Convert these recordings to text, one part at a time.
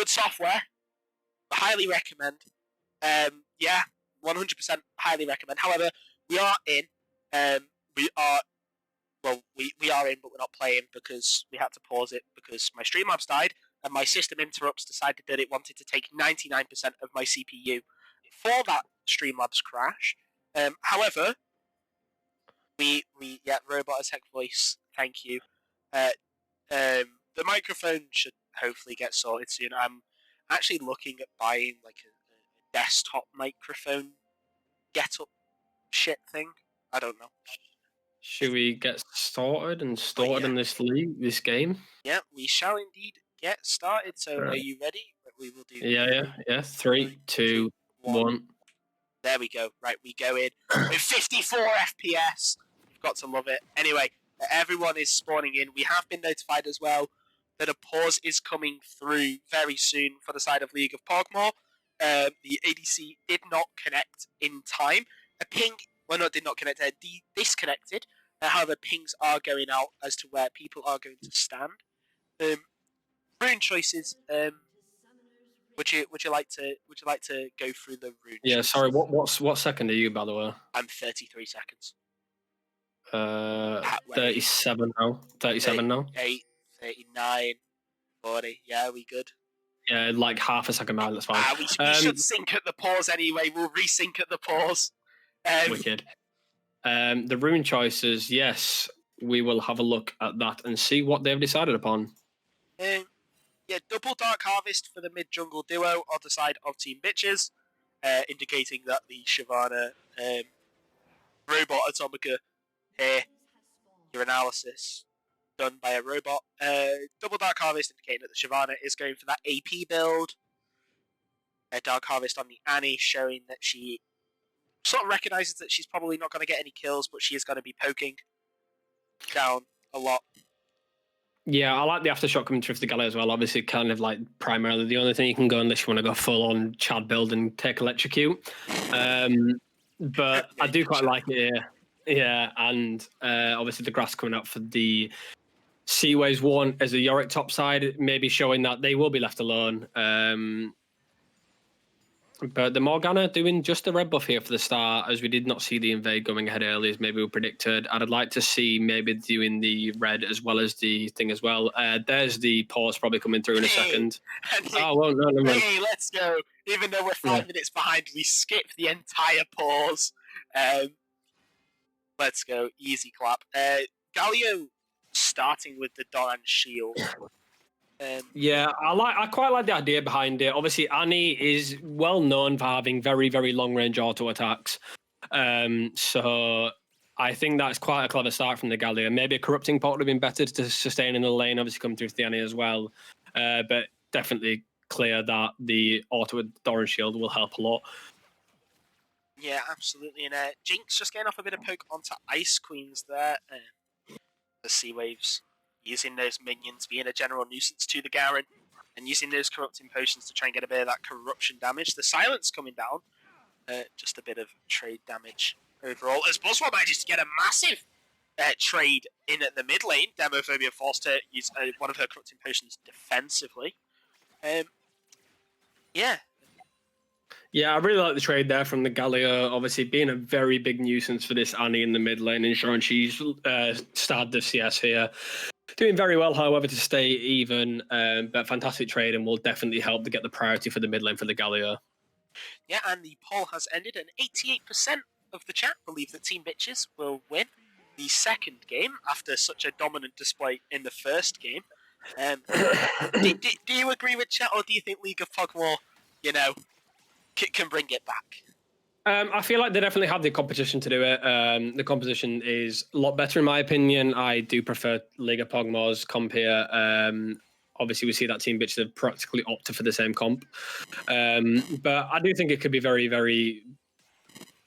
good software. Highly recommend. 100% highly recommend. However, we are in. We are in, but we're not playing because we had to pause it because my Streamlabs died and my system interrupts decided that it wanted to take 99% of my CPU for that Streamlabs crash. However, Robot as Heck Voice, thank you. The microphone should hopefully get sorted soon. I'm actually looking at buying like a desktop microphone get-up shit thing. I don't know. Should we get started in this game? Yeah, we shall indeed get started. So, Are you ready? We will do. Yeah. 3, 2, 1. There we go. Right, we go in with 54 FPS. You've got to love it. Anyway, everyone is spawning in. We have been notified as well that a pause is coming through very soon for the side of League of Pog'Maw. The ADC did not connect in time. A ping, did not connect. Disconnected. However, pings are going out as to where people are going to stand. Rune choices. Would you like to go through the rune? Yeah, choices? sorry. What second are you, by the way? I'm 33 seconds. 37 now. 37 now. 8, 39, 40. Yeah, we good. Yeah, like half a second behind. That's fine. We should sync at the pause anyway. We'll resync at the pause. Wicked. The rune choices, yes, we will have a look at that and see what they've decided upon. Double Dark Harvest for the mid-jungle duo on the side of Team Bitches, indicating that the Shyvana robot Atomica here, your analysis done by a robot. Double Dark Harvest indicating that the Shyvana is going for that AP build. Dark Harvest on the Annie showing that she sort of recognises that she's probably not going to get any kills, but she is going to be poking down a lot. Yeah, I like the aftershock coming through for the Galio as well. Obviously, kind of like primarily the only thing you can go unless you want to go full on Chad build and take electrocute. But I do quite like it here. Yeah, and obviously the grass coming up for the Seaways one as a Yorick top side, maybe showing that they will be left alone. But the Morgana doing just the red buff here for the start, as we did not see the invade going ahead early as maybe we predicted. I'd like to see maybe doing the red as well as the thing as well. There's the pause probably coming through in a second. Hey, let's go. Even though we're 5 minutes behind, we skipped the entire pause. Let's go. Easy clap. Galio starting with the Doran shield. I quite like the idea behind it. Obviously, Annie is well known for having very, very long range auto attacks. So I think that's quite a clever start from the Galio. Maybe a corrupting pot would have been better to sustain in the lane, obviously come through to the Annie as well. But definitely clear that the auto with Doran shield will help a lot. Yeah, absolutely. And Jinx just getting off a bit of poke onto Ice Queens there. The Sea Waves using those minions, being a general nuisance to the Garen, and using those corrupting potions to try and get a bit of that corruption damage. The silence coming down, just a bit of trade damage overall. As Buzzwell manages to get a massive trade in at the mid lane, Demophobia forced to use one of her corrupting potions defensively. Yeah, I really like the trade there from the Galio, obviously being a very big nuisance for this Annie in the mid lane, ensuring she's started the CS here. Doing very well, however, to stay even, but fantastic trade and will definitely help to get the priority for the mid lane for the Galio. Yeah, and the poll has ended, and 88% of the chat believe that Team Bitches will win the second game after such a dominant display in the first game. Do you agree with chat, or do you think League of Pog'Maw, can bring it back? I feel like they definitely have the competition to do it. The competition is a lot better in my opinion. I do prefer League of Pog'Maw's comp here. Obviously, we see that Team Bitches have practically opted for the same comp. But I do think it could be very, very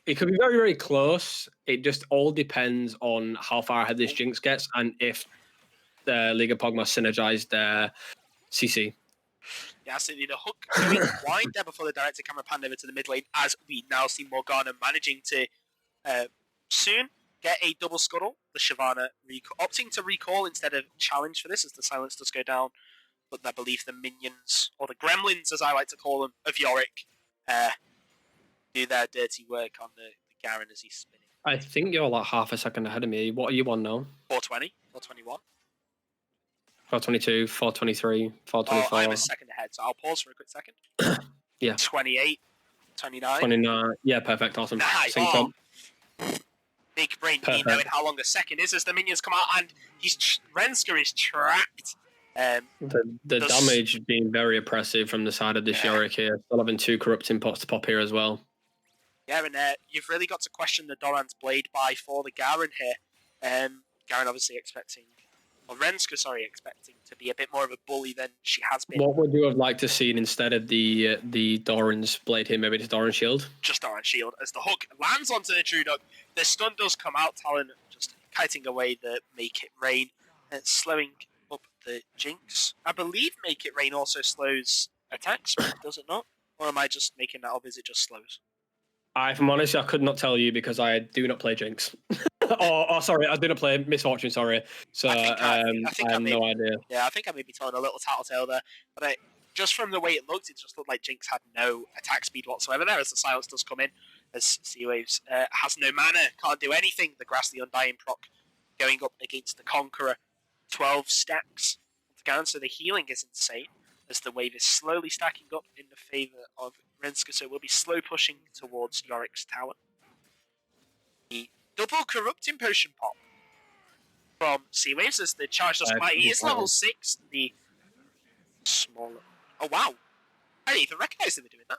very close. It just all depends on how far ahead this Jinx gets and if the League of Pog'Maw synergize their CC. Yeah, absolutely. The hook going wide there before the director camera panned over to the mid lane, as we now see Morgana managing to soon get a double scuttle. The Shyvana opting to recall instead of challenge for this, as the silence does go down but I believe the minions, or the gremlins as I like to call them, of Yorick, do their dirty work on the Garen as he's spinning. I think you're like half a second ahead of me. What are you on now? 420, 421. 422, 423, 424. Oh, I'm a second ahead, so I'll pause for a quick second. Yeah. 28, 29. 29. Yeah, perfect. Awesome. Nice. Sync Oh. up. Big brain me Perfect. knowing how long a second is as the minions come out, and Renska is trapped. The damage being very oppressive from the side of this Yorick here. Still having 2 corrupting pots to pop here as well. Yeah, and you've really got to question the Doran's Blade buy for the Garen here. Garen obviously expecting to be a bit more of a bully than she has been. What would you have liked to see instead of the Doran's Blade here? Maybe it's Doran's Shield? Just Doran's Shield. As the hook lands onto the True Duck, the stun does come out, Talon just kiting away the Make It Rain, slowing up the Jinx. I believe Make It Rain also slows attack speed, does it not? Or am I just making that up? Is it just slows? If I'm honest, I could not tell you because I do not play Jinx. Sorry, I do not play Misfortune, sorry. So I have no idea. Yeah, I think I may be telling a little tattletale there. But just from the way it looked, it just looked like Jinx had no attack speed whatsoever there as the silence does come in. As Sea Waves has no mana, can't do anything. The Grass the Undying proc going up against the Conqueror. 12 stacks to Garen, so the healing is insane as the wave is slowly stacking up in the favour of Renska, so we'll be slow pushing towards Yorick's tower. The double corrupting potion pop from Sea Waves as the charge does come out. He is level 6, the smaller. Oh wow! I didn't even recognise they were doing that.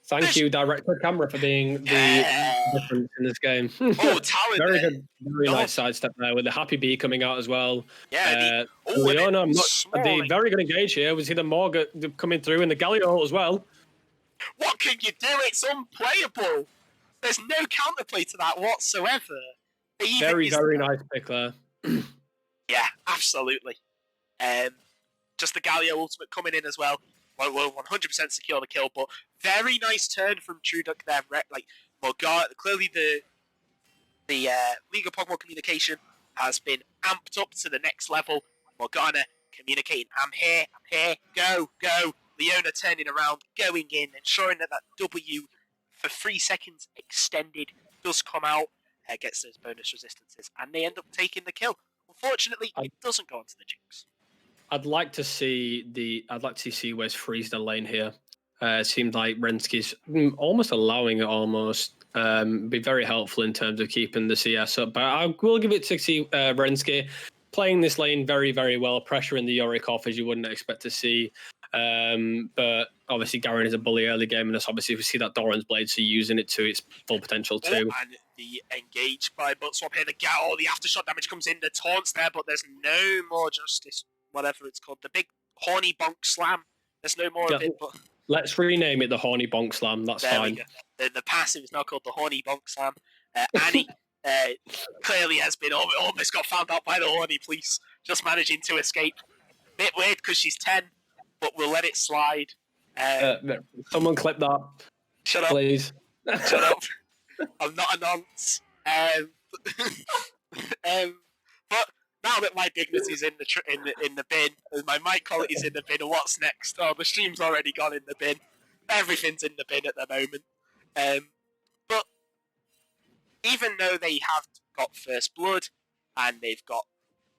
Thank you, director camera, for being the difference in this game. Oh, Talon! Very good, very nice sidestep there with the Happy Bee coming out as well. Yeah, Leona, the very good engage here. We see the Morg coming through and the Galio as well. What can you do? It's unplayable. There's no counterplay to that whatsoever. Very nice pick there. Yeah, absolutely. Just the Galio ultimate coming in as well. Will 100% secure the kill, but very nice turn from True Duck there. Like Morgana, clearly the League of Pog'Maw communication has been amped up to the next level. Morgana communicating, I'm here, go. Leona turning around, going in, ensuring that W for 3 seconds extended does come out, gets those bonus resistances, and they end up taking the kill. Unfortunately, it doesn't go onto the Jinx. I'd like to see Sea Waves freeze the lane here. It seems like Renski's almost allowing it be very helpful in terms of keeping the CS up. But I will give it to Renski playing this lane very, very well, pressuring the Yorick off as you wouldn't expect to see. But obviously Garen is a bully early game, and obviously we see that Doran's Blade, so using it to its full potential too. And the engage by butt swap here, the aftershock damage comes in, the taunts there, but there's no more justice. Whatever it's called, the big horny bonk slam. There's no more of it. But let's rename it the horny bonk slam. That's fine. The passive is now called the horny bonk slam. Annie clearly has been almost got found out by the horny police, just managing to escape. Bit weird because she's 10, but we'll let it slide. Someone clip that. Shut up, please. Shut up. I'm not a nonce. But now that my dignity's in the bin, and my mic quality's in the bin, and what's next? Oh, the stream's already gone in the bin. Everything's in the bin at the moment. But even though they have got first blood and they've got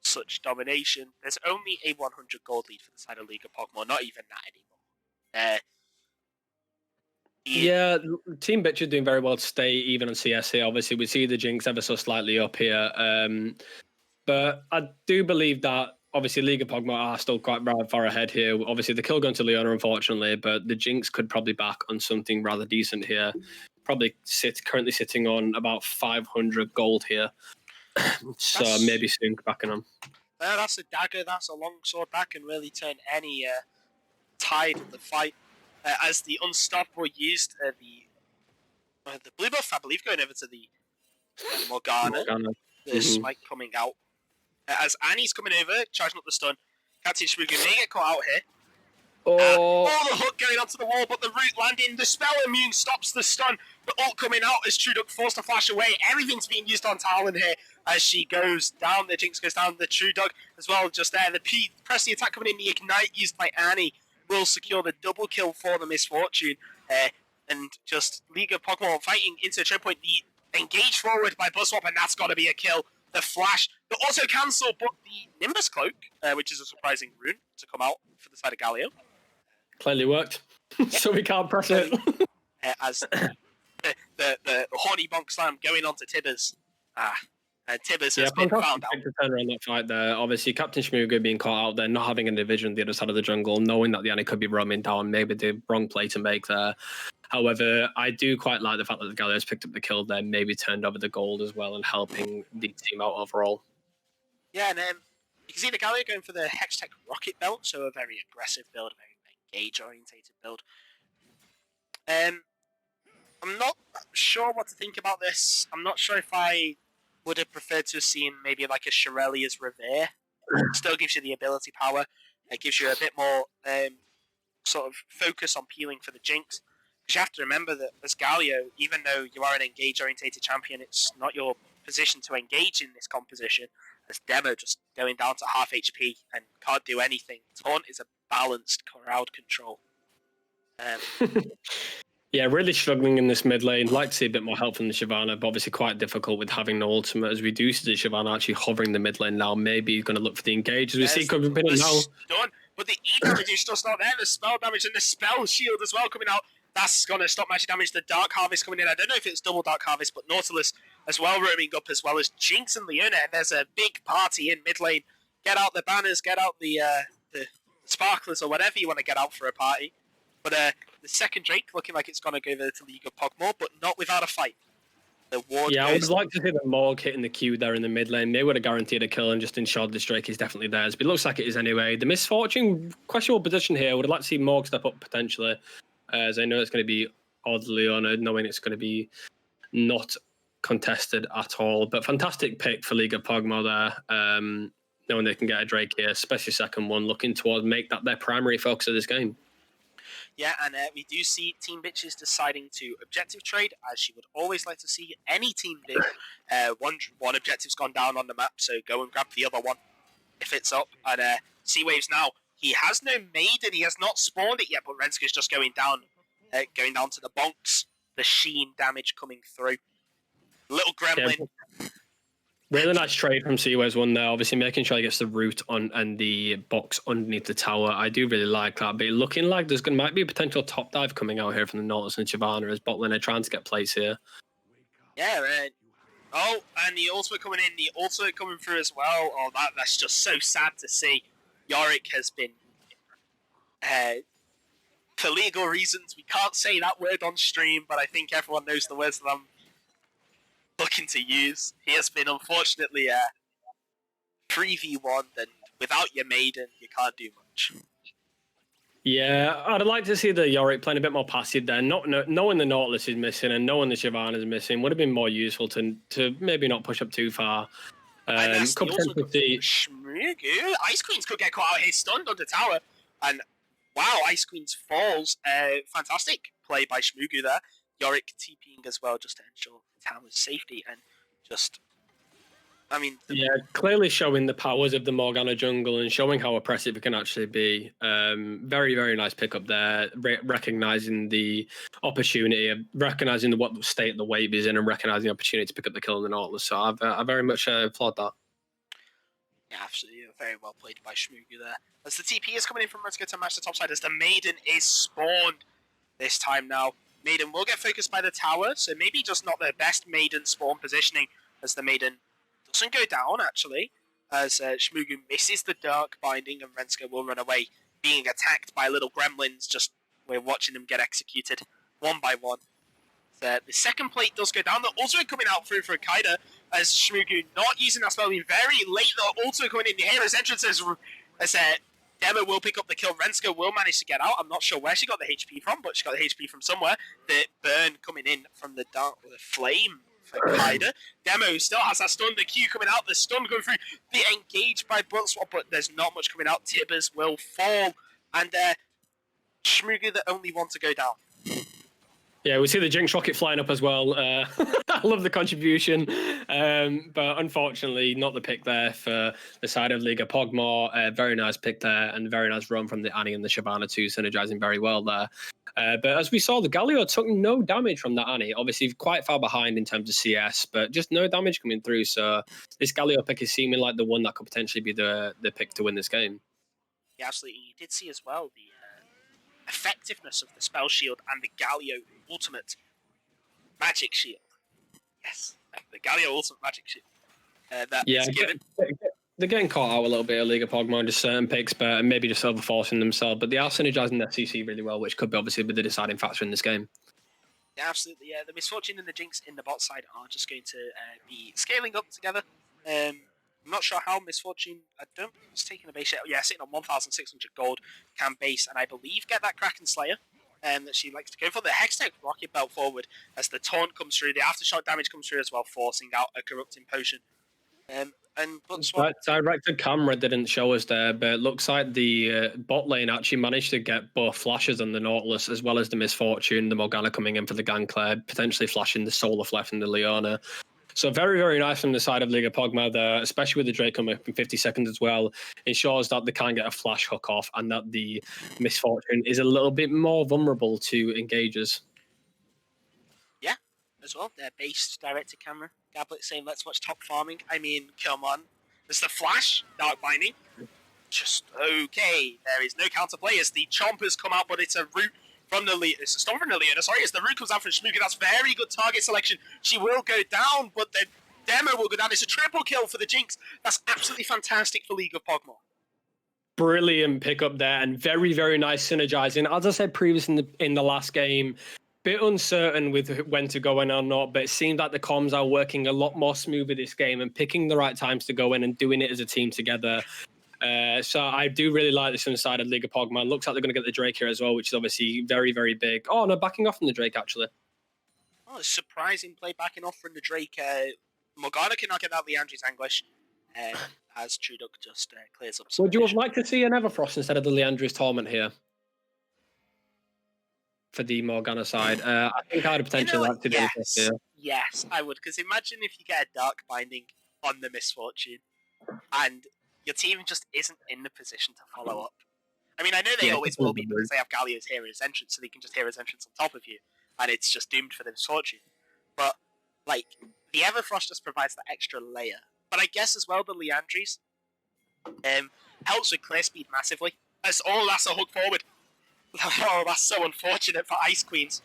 such domination, there's only a 100 gold lead for the side of League of Pog'Maw. Not even that anymore. Yeah, Team Bitch are doing very well to stay even on CS here. Obviously, we see the Jinx ever so slightly up here. But I do believe that, obviously, League of Pog'Maw are still quite far ahead here. Obviously, the kill going to Leona, unfortunately, but the Jinx could probably back on something rather decent here. Probably currently sitting on about 500 gold here. So maybe soon backing on. That's a dagger. That's a long sword that can really turn any tide of the fight. As the Unstoppable used the blue buff, I believe, going over to the Morgana. The smite coming out. As Annie's coming over, charging up the stun. Captain Shmugu may get caught out here. Oh, the hook going onto the wall, but the root landing. The spell immune stops the stun. The ult coming out as True Duck forced to flash away. Everything's being used on Talon here. as she goes down. The Jinx goes down. The True Dog as well, just there. The press the attack coming in. The Ignite used by Annie will secure the double kill for the Misfortune. And just League of Pog'Maw fighting into the choke point. The engage forward by Buzzwap, and that's got to be a kill. The flash, the auto cancel, but the Nimbus Cloak, which is a surprising rune to come out for the side of Galio. Clearly worked, so we can't press it. As the horny bonk slam going on to Tibbers. Tibbers has been found out. To turn around that fight there. Obviously, Captain Shmuga being caught out there, not having a division on the other side of the jungle, knowing that the Annie could be roaming down, maybe the wrong play to make there. However, I do quite like the fact that the Galio's picked up the kill there, maybe turned over the gold as well, and helping the team out overall. Yeah, and you can see the Galio going for the Hextech Rocket Belt, so a very aggressive build, a very engage-orientated build. I'm not sure what to think about this. I'm not sure if I would have preferred to have seen maybe like a Shirelia's Revere. Still gives you the ability power. It gives you a bit more sort of focus on peeling for the Jinx. Because you have to remember that as Galio, even though you are an engage-orientated champion, it's not your position to engage in this composition. As Demo just going down to half HP and can't do anything. Taunt is a balanced crowd control. Yeah, really struggling in this mid lane. Like to see a bit more help from the Shyvana, but obviously quite difficult with having no ultimate. As we do see the Shyvana actually hovering the mid lane now, maybe going to look for the engage. As we see coming in now. Done, but the E damage is just not there. The spell damage and the spell shield as well coming out. That's going to stop magic damage. The Dark Harvest coming in. I don't know if it's double Dark Harvest, but Nautilus as well roaming up, as well as Jinx and Leona. And there's a big party in mid lane. Get out the banners, get out the sparklers or whatever you want to get out for a party. But the second Drake looking like it's going to go there to League of Pog'Maw, but not without a fight. The ward I would like to see the Morg hitting the queue there in the mid lane. They would have guaranteed a kill and just ensured this Drake is definitely theirs. But it looks like it is anyway. The Misfortune, questionable position here. Would have liked to see Morg step up potentially, as I know it's going to be oddly honoured, knowing it's going to be not contested at all. But fantastic pick for League of Pog'Maw there. Knowing they can get a Drake here, especially second one, looking towards make that their primary focus of this game. Yeah, and we do see Team Bitches deciding to objective trade, as she would always like to see any team do. One objective's gone down on the map, so go and grab the other one if it's up. And Seawaves now, he has no Maiden, he has not spawned it yet, but Renska's just going down to the bonks. The sheen damage coming through. Little gremlin. Yeah. Really nice trade from Seaways one there, obviously making sure he gets the root on and the box underneath the tower. I do really like that, but looking like might be a potential top dive coming out here from the Nautilus and Shyvana as bot lane are trying to get place here. Yeah, right. Oh, and the ultimate coming in, the ultimate coming through as well. Oh, that's just so sad to see. Yorick has been, for legal reasons, we can't say that word on stream, but I think everyone knows the words that I'm looking to use. He has been unfortunately 3v1, and without your Maiden, you can't do much. Yeah, I'd like to see the Yorick playing a bit more passive there. Knowing the Nautilus is missing and knowing the Shyvana is missing would have been more useful to maybe not push up too far. Could Shmugu. Ice Queens could get caught out here, stunned under tower, and wow, Ice Queens falls. Fantastic play by Shmugu there. Yorick TPing as well, just to ensure the tower's safety, and just, I mean... clearly showing the powers of the Morgana jungle and showing how oppressive it can actually be. Very, very nice pickup there, recognising the opportunity, recognising what state the wave is in, and recognising the opportunity to pick up the kill in the Nautilus. So I very much applaud that. Yeah, absolutely. Very well played by Shmugu there. As the TP is coming in from Renska to match the top side, as the Maiden is spawned this time now. Maiden will get focused by the tower, so maybe just not the best Maiden spawn positioning, as the Maiden doesn't go down, actually, as Shmugu misses the Dark Binding, and Renska will run away, being attacked by little gremlins. Just, we're watching them get executed one by one. The second plate does go down. The ultimate coming out through for Kaida, as Shmugu not using that spell, being very late. The ultimate coming in, the hero's entrance as Demo will pick up the kill. Renska will manage to get out. I'm not sure where she got the HP from, but she got the HP from somewhere. The burn coming in from the dark, the flame for Kaida. Demo still has that stun. The Q coming out. The stun going through. The engage by Buzzwap, but there's not much coming out. Tibbers will fall. And Shmugu the only one to go down. Yeah, we see the Jinx rocket flying up as well. I love the contribution, but unfortunately, not the pick there for the side of Liga Pog'Maw. Very nice pick there, and very nice run from the Annie and the Shyvana too, synergizing very well there. But as we saw, the Galio took no damage from that Annie. Obviously, quite far behind in terms of CS, but just no damage coming through. So this Galio pick is seeming like the one that could potentially be the pick to win this game. Yeah, absolutely. You did see as well the effectiveness of the spell shield and the Galio ultimate magic shield. Yes, the Galio ultimate magic shield. That is given. They're getting caught out a little bit of League of Pog'Maw, just certain picks, but maybe just overforcing themselves. But they are synergizing their CC really well, which could be obviously be the deciding factor in this game. Yeah, absolutely. Yeah, the Misfortune and the Jinx in the bot side are just going to be scaling up together. I'm not sure how Misfortune, I don't think it's taking a base yet. Yeah, sitting on 1,600 gold, can base, and I believe get that Kraken Slayer that she likes to go for. The Hextech Rocket Belt forward as the taunt comes through, the Aftershock damage comes through as well, forcing out a Corrupting Potion. Directed camera didn't show us there, but it looks like the bot lane actually managed to get both flashes on the Nautilus as well as the Misfortune, the Morgana coming in for the Gangclair, potentially flashing the Solar Flef and the Leona. So very, very nice from the side of Liga Pog'Maw there, especially with the Drake coming up in 50 seconds as well. Ensures that they can get a flash hook off and that the Misfortune is a little bit more vulnerable to engagers. Yeah, as well. They're based directed camera. Gablet saying, let's watch top farming. I mean, come on. There's the flash, Dark Binding. Just okay. There is no counterplay as the Chompers come out, but it's a root from the Leona. It's not from the Leona, sorry. As the root comes out from Shmuki, that's very good target selection. She will go down, but the demo will go down. It's a triple kill for the Jinx. That's absolutely fantastic for League of Pog'Maw. Brilliant pickup there and very, very nice synergizing. As I said previously in the last game, bit uncertain with when to go in or not, but it seemed like the comms are working a lot more smoother this game and picking the right times to go in and doing it as a team together. So I do really like this on the side of League of Pog'Maw. Looks like they're going to get the Drake here as well, which is obviously very, very big. Oh, no, backing off from the Drake, actually. Oh, surprising play backing off from the Drake. Morgana cannot get out Leandri's Anguish as Truduk just clears up. Would you have liked to see an Everfrost instead of the Leandri's Torment here? For the Morgana side. I think I'd potentially like to do this here. Yes, I would, because imagine if you get a Dark Binding on the Misfortune and your team just isn't in the position to follow up. I mean, I know they always will be because they have Galio's Hero's Entrance, so they can just Hero's Entrance on top of you, and it's just doomed for the Misfortune. But, like, the Everfrost just provides that extra layer. But I guess as well the Leandries helps with clear speed massively. That's a hook forward. Oh, that's so unfortunate for Ice Queens.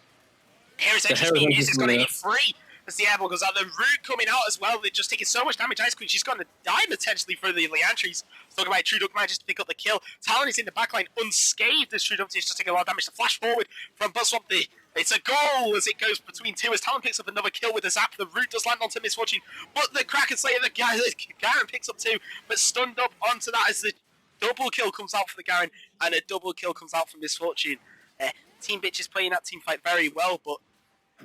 Hero's Entrance being used is going to hit free as the airball goes out. The root coming out as well. They're just taking so much damage. Ice Queen, she's going to die potentially for the Leandries. Talking about Truduk manages to pick up the kill. Talon is in the backline unscathed as Truduk is just taking a lot of damage. To flash forward from Buzzswamp. It's a goal as it goes between two as Talon picks up another kill with a zap. The root does land onto Misfortune, but the Kraken Slayer, the Garen picks up two, but stunned up onto that as the double kill comes out for the Garen and a double kill comes out from Misfortune. Team Bitch is playing that team fight very well, but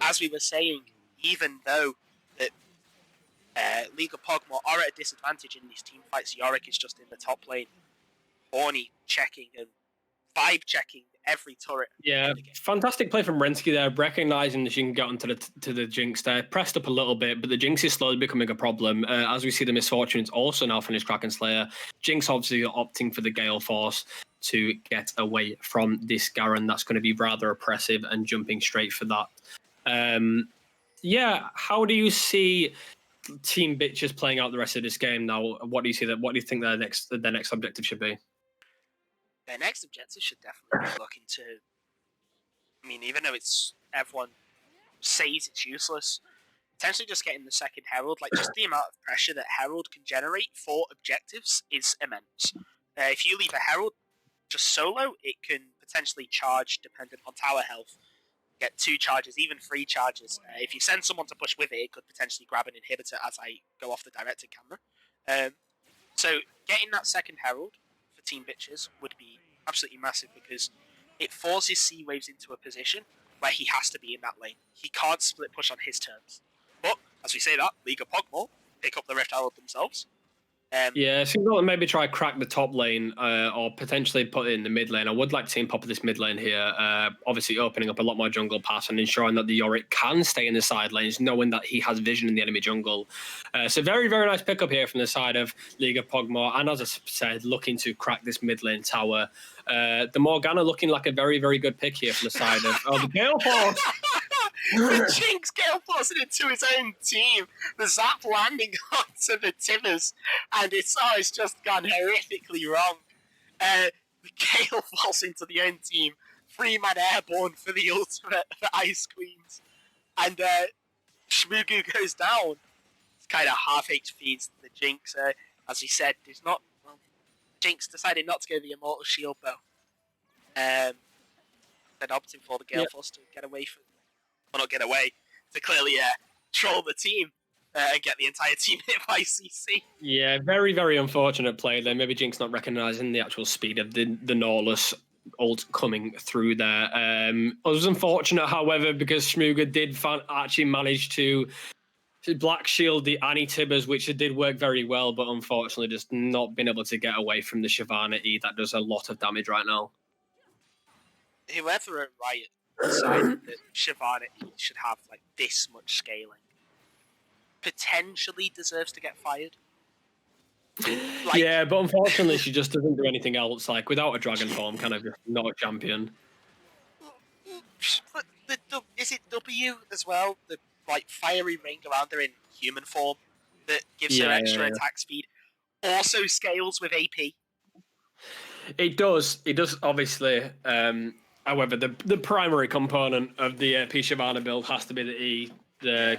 as we were saying, even though that League of Pog'Maw are at a disadvantage in these team fights, Yorick is just in the top lane, horny checking and vibe checking every turret. Yeah, fantastic play from Rensky there, recognizing that she can get onto the Jinx there. Pressed up a little bit, but the Jinx is slowly becoming a problem. As we see the Misfortunes also now finish Kraken Slayer. Jinx obviously opting for the Gale Force to get away from this Garen. That's going to be rather oppressive and jumping straight for that. Yeah, how do you see Team Bitches playing out the rest of this game now? What do you see? What do you think their next objective should be? Their next objective should definitely be looking to. I mean, even though everyone says it's useless, potentially just getting the second Herald, like just the amount of pressure that Herald can generate for objectives is immense. If you leave a Herald just solo, it can potentially charge dependent on tower health. Get 2 charges, even 3 charges. If you send someone to push with it, it could potentially grab an inhibitor as I go off the directed camera. So getting that second Herald for Team Bitches would be absolutely massive because it forces Sea Waves into a position where he has to be in that lane. He can't split push on his terms. But, as we say that, League of Pog'Maw pick up the Rift Herald themselves. Yeah, it seems like maybe try crack the top lane or potentially put it in the mid lane. I would like to see him pop this mid lane here, obviously opening up a lot more jungle pass and ensuring that the Yorick can stay in the side lanes, knowing that he has vision in the enemy jungle. So very, very nice pickup here from the side of League of Pog'Maw. And as I said, looking to crack this mid lane tower. The Morgana looking like a very, very good pick here from the side of the Gale Force. The Jinx Gale forcing it to his own team. The Zap landing onto the Timbers, and it's just gone horrifically wrong. The Gale falls into the own team. 3-man airborne for the ultimate for Ice Queens. And Shmugu goes down. It's kind of half HP to the Jinx. As he said, there's not. Well, Jinx decided not to go the Immortal Shield bow. Then opting for the Gale Force to get away from. Well, not get away, to clearly troll the team and get the entire team hit by CC. Yeah, very, very unfortunate play there. Maybe Jinx not recognising the actual speed of the Nautilus ult coming through there. It was unfortunate, however, because Shmuga did actually manage to black shield the Annie Tibbers, which it did work very well, but unfortunately just not been able to get away from the Shyvana E. That does a lot of damage right now. Whoever at Riot decided that Shyvana E should have like this much scaling potentially deserves to get fired. Yeah, but unfortunately she just doesn't do anything else. Like without a dragon form, kind of just not a champion. But is it W as well? The like fiery ring around her in human form that gives her extra attack speed also scales with AP. It does. It does obviously. However, the primary component of the AP Shyvana build has to be the E,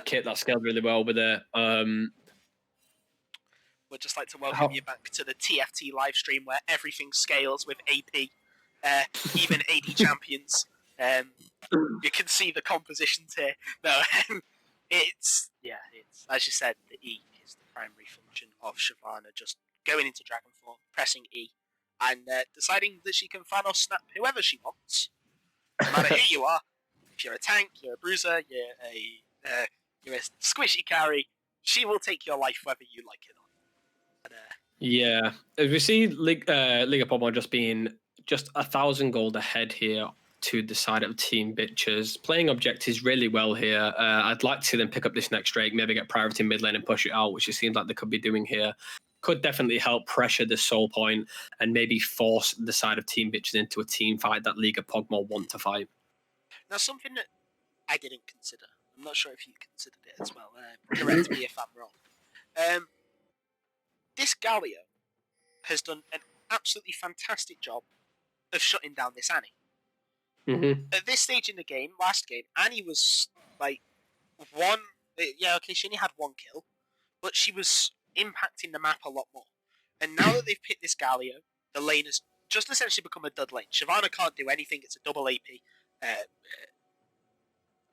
kit that scaled really well with it. We'd just like to welcome you back to the TFT live stream where everything scales with AP, even AD champions. You can see the compositions here. No, it's as you said, the E is the primary function of Shyvana, just going into Dragon form, pressing E, and deciding that she can Thanos snap whoever she wants. No matter who you are, if you're a tank, you're a bruiser, you're a squishy carry, she will take your life whether you like it or not. Yeah, as we see League of Pog'Maw just being just 1,000 gold ahead here to the side of Team Bitches, playing objectives really well here. I'd like to see them pick up this next Drake, maybe get priority mid lane and push it out, which it seems like they could be doing here. Could definitely help pressure the soul point and maybe force the side of Team Bitches into a team fight that League of Pog'Maw want to fight. Now, something that I didn't consider, I'm not sure if you considered it as well, correct me if I'm wrong. This Galio has done an absolutely fantastic job of shutting down this Annie. Mm-hmm. At this stage in the game, last game, Annie was like she only had one kill, but she was impacting the map a lot more. And now that they've picked this Galio, the lane has just essentially become a dud lane. Shyvana can't do anything, it's a double AP.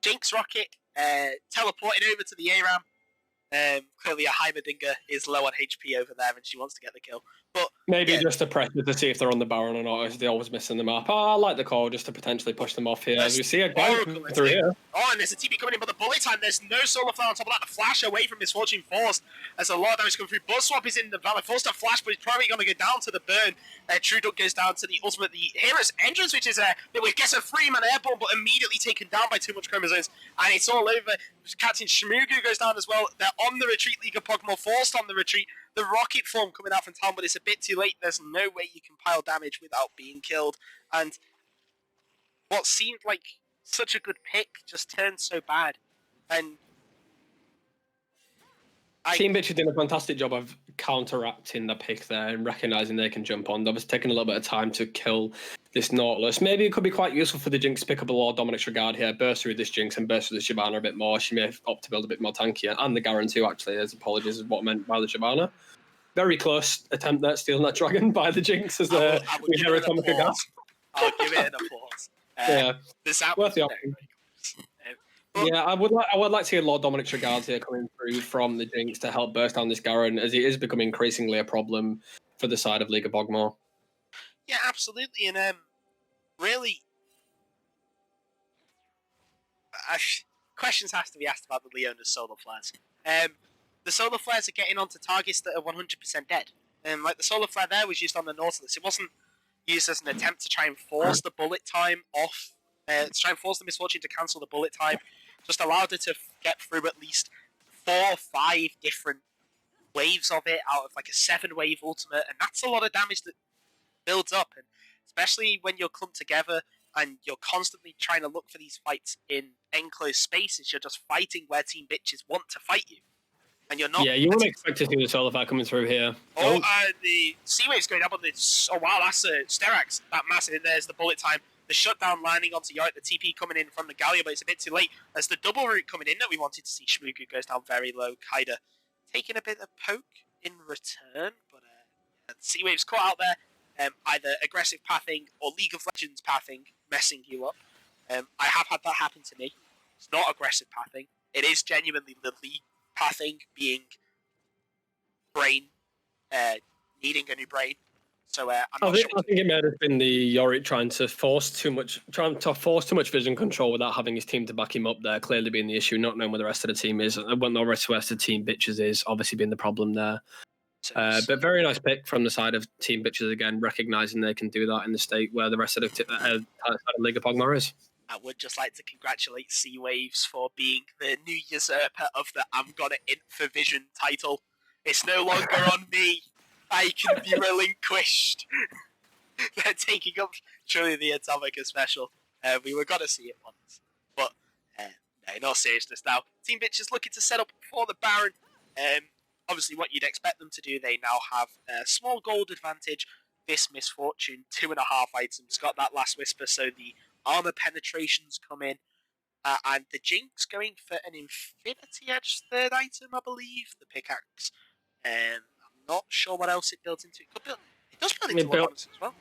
Jinx Rocket teleported over to the ARAM. Clearly a Heimerdinger is low on HP over there and she wants to get the kill. But maybe just a pressure to see if they're on the Baron or not, as they always miss in the map. I like the call just to potentially push them off here. As we see a guy through here. Oh, and there's a TP coming in, but the bullet time, there's no solar flare on top of that. The flash away from Misfortune Force as a lot of damage coming through. Buzz Swap is in the valley, forced to flash, but he's probably going to go down to the burn. True Duck goes down to the ultimate, the Hero's Entrance, which is gets a 3-man airborne, but immediately taken down by too much chromosomes, and it's all over. Captain Shmugu goes down as well. They're on the retreat, League of Pog'Maw forced on the retreat. The rocket form coming out from town, but it's a bit too late. There's no way you can pile damage without being killed. And what seemed like such a good pick just turned so bad. And Team Bitch did a fantastic job of counteracting the pick there and recognizing they can jump on. That was taking a little bit of time to kill this Nautilus. Maybe it could be quite useful for the Jinx to pick up a lot of Dominic's Regard here, burst through this Jinx and burst through the Shyvana a bit more. She may opt to build a bit more tankier, and the Garen too, actually, as apologies is what I meant by the Shyvana. Very close attempt there, stealing that dragon by the Jinx as I would we give hear it an Atomic applause. I'll give it an applause. Worth the option. Yeah, I would like to see a lot of Dominic's Regards here coming through from the Jinx to help burst down this Garen, as he is becoming increasingly a problem for the side of League of Pog'Maw. Yeah, absolutely, and really, questions have to be asked about the Leona's solar flares. the solar flares are getting onto targets that are 100% dead. And like the solar flare there was used on the Nautilus. It wasn't used as an attempt to try and force the bullet time off, to try and force the Misfortune to cancel the bullet time. Just allowed her to get through at least 4 or 5 different waves of it out of like a 7-wave ultimate, and that's a lot of damage that builds up. And especially when you're clumped together and you're constantly trying to look for these fights in enclosed spaces, you're just fighting where Team Bitches want to fight you. And you're not. Yeah, you wouldn't expect to see the solar flare coming through here. Oh, the Sea Wave's going up on this. Oh, wow, that's Sterax. That massive. And there's the bullet time. The shutdown landing onto Yorick. The TP coming in from the Galio, but it's a bit too late. As the double route coming in that we wanted to see, Shmugu goes down very low. Kaida taking a bit of poke in return, but Sea Wave's caught out there. Either aggressive pathing or League of Legends pathing, messing you up. I have had that happen to me. It's not aggressive pathing. It is genuinely the League pathing being brain, needing a new brain. So I'm not sure. I think it may have been the Yorick trying to force too much vision control without having his team to back him up there, clearly being the issue, not knowing where the rest of the team is, and what the rest of the team Bitches is, obviously being the problem there. But very nice pick from the side of Team Bitches again, recognising they can do that in the state where the rest of the League of Pog'Maw is. I would just like to congratulate Sea Waves for being the new usurper of the I'm Gonna Int for Vision title. It's no longer on me. I can be relinquished. They're taking up truly the Atomica special. We were gonna see it once. But, no, in all seriousness now, Team Bitches looking to set up for the Baron. Obviously what you'd expect them to do, they now have a small gold advantage. This Misfortune, 2.5 items, got that last whisper, so the armor penetrations come in. And the Jinx going for an Infinity Edge 3rd item, I believe. The pickaxe. I'm not sure what else it builds into. It does build into Lord Doms as well.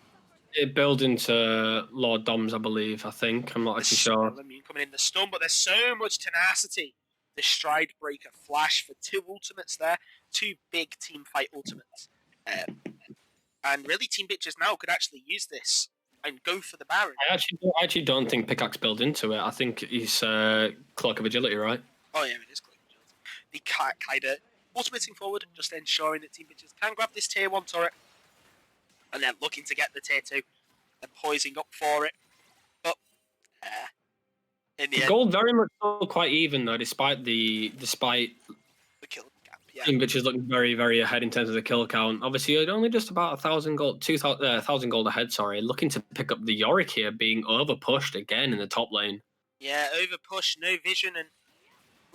It builds into Lord Doms, I believe. I think. I'm not actually sure. Coming in the stun, but there's so much tenacity. The Stride Breaker Flash for 2 ultimates there. 2 big team fight ultimates. And really, Team Bitches now could actually use this and go for the Baron. I actually don't think Pickaxe built into it. I think he's Cloak of Agility, right? Oh, yeah, it is Cloak of Agility. The Kaida ultimating forward, just ensuring that Team Bitches can grab this tier 1 turret. And then looking to get the tier 2 and poising up for it. But, in the end, gold very much still quite even, though, despite the kill gap. Yeah. Team Bitches looking very, very ahead in terms of the kill count. Obviously, only just about 1,000 gold, 1,000 gold ahead. Sorry, looking to pick up the Yorick here, being over pushed again in the top lane. Yeah, over push, no vision, and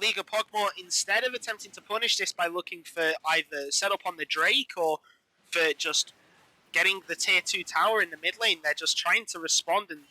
League of Pog'Maw, instead of attempting to punish this by looking for either set up on the Drake or for just getting the tier 2 tower in the mid lane, they're just trying to respond, and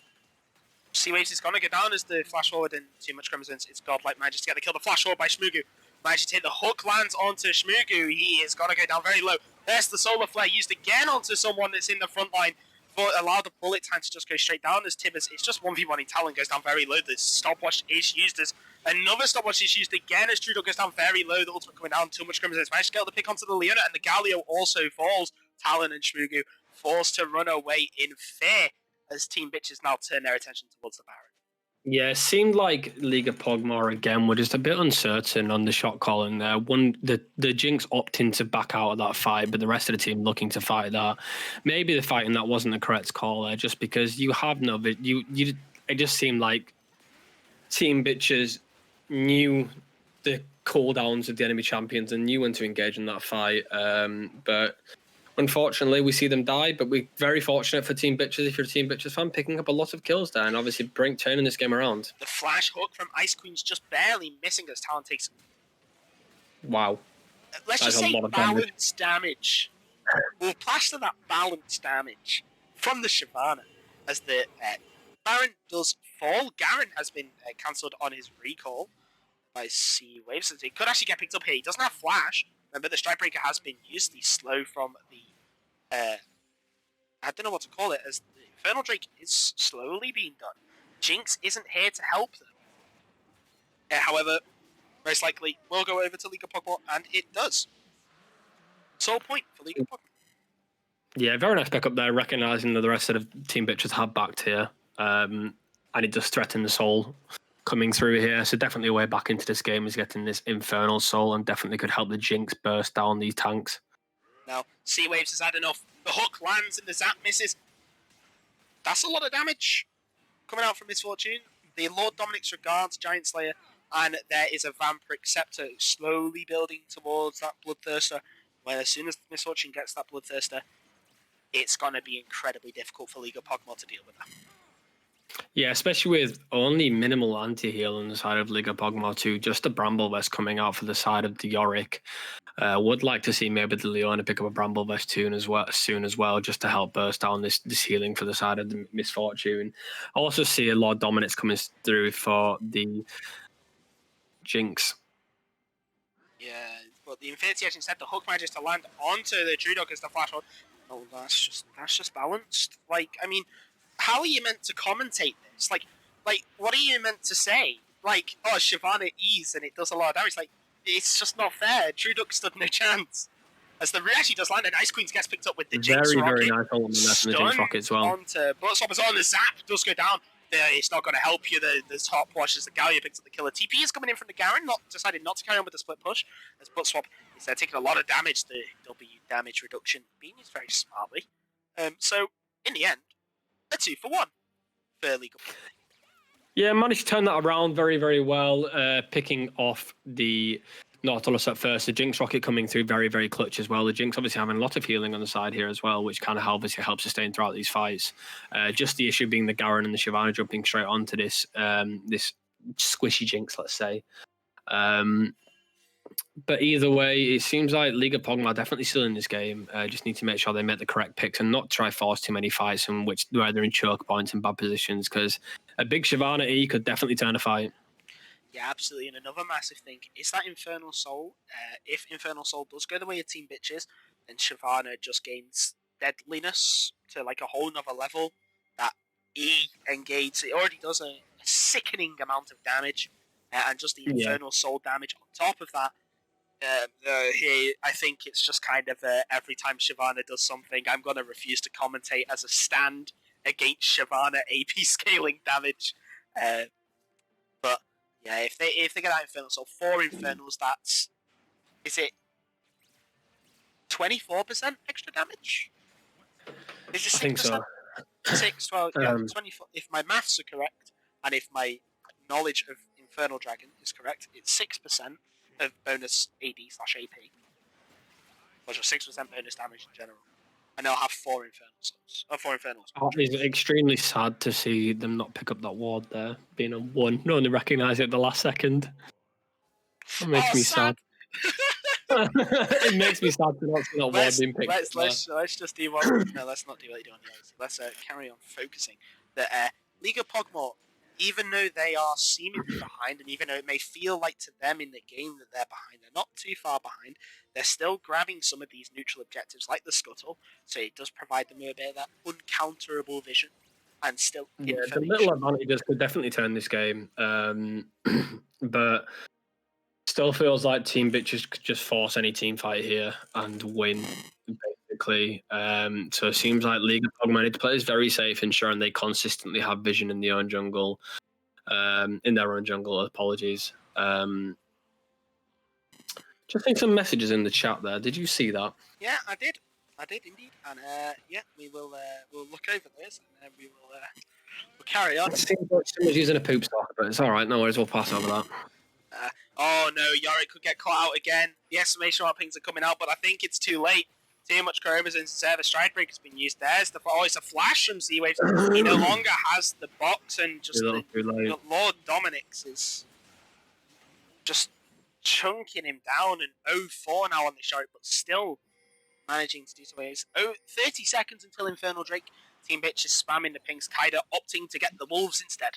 Sea Waves is going to go down as the flash forward, and too much Crimson. It's Godlike manages to get the kill. The flash forward by Shmugu. Manages to hit the hook, lands onto Shmugu. He is going to go down very low. There's the solar flare used again onto someone that's in the front line, but allow the bullet time to just go straight down as Tibbers. It's just 1v1 in Talon, goes down very low. The stopwatch is used as another stopwatch is used again as Trudel goes down very low. The ultimate coming down, too much Crimson. Managed to get the pick onto the Leona, and the Galio also falls. Talon and Shmugu forced to run away in fear as Team Bitches now turn their attention towards the Baron. Yeah, it seemed like League of Pog'Maw again were just a bit uncertain on the shot calling there. The Jinx opting to back out of that fight, but the rest of the team looking to fight that. Maybe the fighting that wasn't the correct call there, just because you have no... It just seemed like Team Bitches knew the cooldowns of the enemy champions and knew when to engage in that fight. But unfortunately, we see them die, but we're very fortunate for Team Bitches, if you're a Team Bitches fan, picking up a lot of kills there, and obviously turning this game around. The flash hook from Ice Queen's just barely missing as Talon takes... Wow. Let's just say balance damage. We'll plaster that balance damage from the Shyvana as the Baron does fall. Garen has been cancelled on his recall by Sea Waves, so he could actually get picked up here. He doesn't have flash. Remember, the Strike Breaker has been used. The slow from the... I don't know what to call it, as the Infernal Drake is slowly being done. Jinx isn't here to help them. However, most likely will go over to League of Pog'Maw, and it does. Sole point for League of Pog'Maw. Yeah, very nice pick up there, recognising that the rest of the Team Bitches have backed here. And it does threaten the soul coming through here. So definitely a way back into this game is getting this Infernal Soul, and definitely could help the Jinx burst down these tanks. Now, Sea Waves has had enough. The hook lands and the zap misses. That's a lot of damage coming out from Misfortune. The Lord Dominic's Regards, Giant Slayer, and there is a Vampiric Scepter slowly building towards that Bloodthirster. Well, as soon as Misfortune gets that Bloodthirster, it's going to be incredibly difficult for League of Pog'Maw to deal with that. Yeah, especially with only minimal anti-heal on the side of League of Pog'Maw 2, just the Bramble Vest coming out for the side of the Yorick. Would like to see maybe the Leona pick up a Bramble Vest soon as well, just to help burst down this healing for the side of the Misfortune. I also see a Lord Dominic's coming through for the Jinx. Yeah, but the Infinity Edge instead, the hook manages to land onto the True Dog as the flash on. Oh, that's just balanced. Like, I mean, how are you meant to commentate this? Like, what are you meant to say? Like, oh, Shyvana E's and it does a lot of damage. Like, it's just not fair. True Duck stood no chance. As the actually does land, and Ice Queen gets picked up with the Jinx Rocket. Very nice element from the Jinx Rocket as well. Onto Bloodswapper's on, the zap does go down. It's not going to help you. The top wash as the Gallia picks up the killer. TP is coming in from the Garen, decided not to carry on with the split push. As Bloodswap is taking a lot of damage. The W damage reduction being used very smartly. So, in the end, a 2-for-1 for League of Pog'Maw. Yeah, managed to turn that around very, very well, picking off the Nautilus at first. The Jinx Rocket coming through very, very clutch as well. The Jinx obviously having a lot of healing on the side here as well, which kind of obviously helps sustain throughout these fights. Just the issue being the Garen and the Shyvana jumping straight onto this this squishy Jinx, let's say. But either way, it seems like League of Pog'Maw are definitely still in this game. Just need to make sure they make the correct picks and not try force too many fights in where they're in choke points and bad positions, because a big Shyvana E could definitely turn a fight. Yeah, absolutely. And another massive thing is that Infernal Soul. If Infernal Soul does go the way of Team Bitches, then Shyvana just gains deadliness to like a whole nother level. That E engage, it already does a sickening amount of damage, and just the Infernal Soul damage on top of that. Here, I think it's just kind of every time Shyvana does something, I'm going to refuse to commentate as a stand against Shyvana AP scaling damage. But yeah, if they get that Infernal Soul, 4 Infernals, is it 24% extra damage? Is it 6%? I think so. 6, 12, yeah, 24. If my maths are correct, and if my knowledge of Infernal Dragon is correct, it's 6% of bonus AD/AP. Or just 6% bonus damage in general. And they'll have 4 Infernals. It's extremely sad to see them not pick up that ward there, being a 1. No one recognise it at the last second. It makes me sad. It makes me sad to not see that ward being picked up. Let's just do one. No, let's not do what you do on the others. Let's carry on focusing. That League of Pog'Maw, even though they are seemingly behind, and even though it may feel like to them in the game that they're behind, they're not too far behind. They're still grabbing some of these neutral objectives, like the Scuttle, so it does provide them a bit of that uncounterable vision, and still the little advantages could definitely turn this game, but still feels like Team Bitches could just force any team fight here and win, basically. So it seems like League of Pog'Maw need to play is very safe, ensuring they consistently have vision in their own jungle. Apologies. Just think some messages in the chat there. Did you see that? Yeah, I did indeed. And yeah, we'll look over those, and then we'll carry on. It seems like someone's using a poop sock, but it's all right. No worries. We'll pass over that. Oh no, Yorick could get caught out again. The exclamation mark pings are coming out, but I think it's too late. Too much chromosomes there. The Stride Breaker's been used. There's it's a flash from Sea Waves. He no longer has the box, and just the Lord Dominic's is just chunking him down, and 0-4 now on the Yorick, but still managing to do so. 30 seconds until Infernal Drake. Team Bitch is spamming the pings. Kaida opting to get the Wolves instead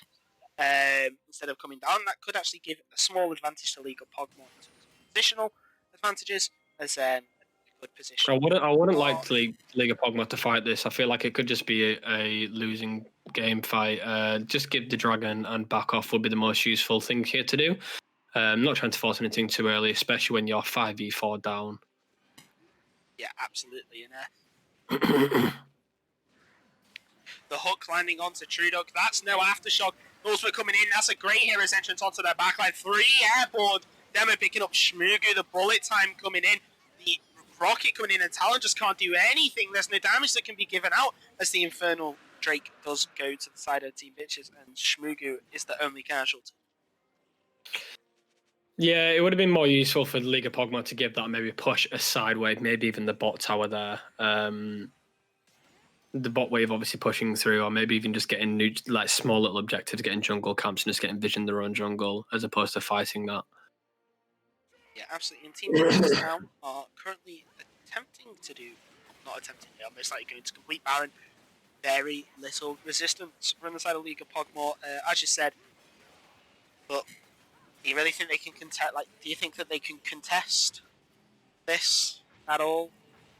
of coming down. That could actually give a small advantage to League of Pog'Maw in terms of positional advantages as a good position. I wouldn't like League of Pog'Maw to fight this. I feel like it could just be a losing game fight. Just give the dragon and back off would be the most useful thing here to do. Not trying to force anything too early, especially when you're 5v4 down. Yeah, absolutely. And the hook landing onto True Dog. That's no aftershock. Ultimate coming in. That's a great hero's entrance onto their backline. 3 airborne. Demo picking up Shmugu. The bullet time coming in. The rocket coming in, and Talon just can't do anything. There's no damage that can be given out as the Infernal Drake does go to the side of Team Bitches, and Shmugu is the only casualty. Yeah, it would have been more useful for the League of Pog'Maw to give that maybe a push a side wave, maybe even the bot tower there. The bot wave obviously pushing through, or maybe even just getting new, like small little objectives, getting jungle camps and just getting vision their own jungle as opposed to fighting that. Yeah, absolutely. And Team Bitches now are currently attempting to do, not attempting, they are most likely going to complete Baron. Very little resistance from the side of League of Pog'Maw, as you said. But do you really think they can contest? Like, do you think that they can contest this at all?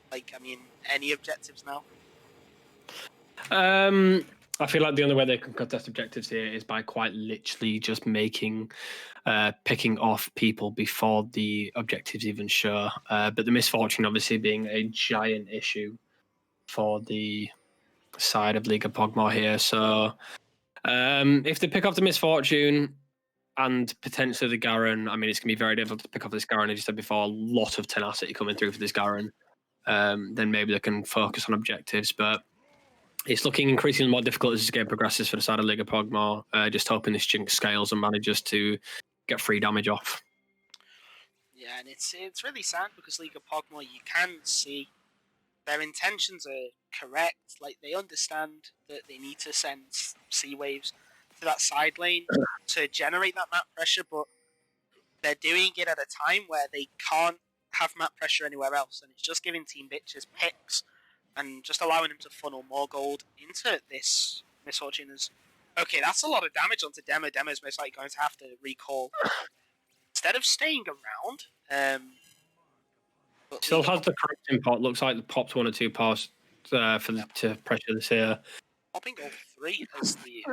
Like, I mean, any objectives now? I feel like the only way they can contest objectives here is by quite literally just making, picking off people before the objectives even show. But the misfortune obviously being a giant issue for the side of League of Pog'Maw here. So if they pick off the misfortune and potentially the Garen, I mean, it's going to be very difficult to pick off this Garen. As you said before, a lot of tenacity coming through for this Garen. Then maybe they can focus on objectives. But it's looking increasingly more difficult as this game progresses for the side of League of Pog'Maw. Just hoping this Jinx scales and manages to get free damage off. Yeah, and it's really sad because League of Pog'Maw, you can see their intentions are correct. Like, they understand that they need to send sea waves to that side lane to generate that map pressure, but they're doing it at a time where they can't have map pressure anywhere else, and it's just giving Team Bitches picks and just allowing them to funnel more gold into this misfortune. Okay, that's a lot of damage onto Demo. Demo's most likely going to have to recall instead of staying around. Still has the corrupting pot. Looks like the popped 1 or 2 posts to pressure this here. Popping all 3 as the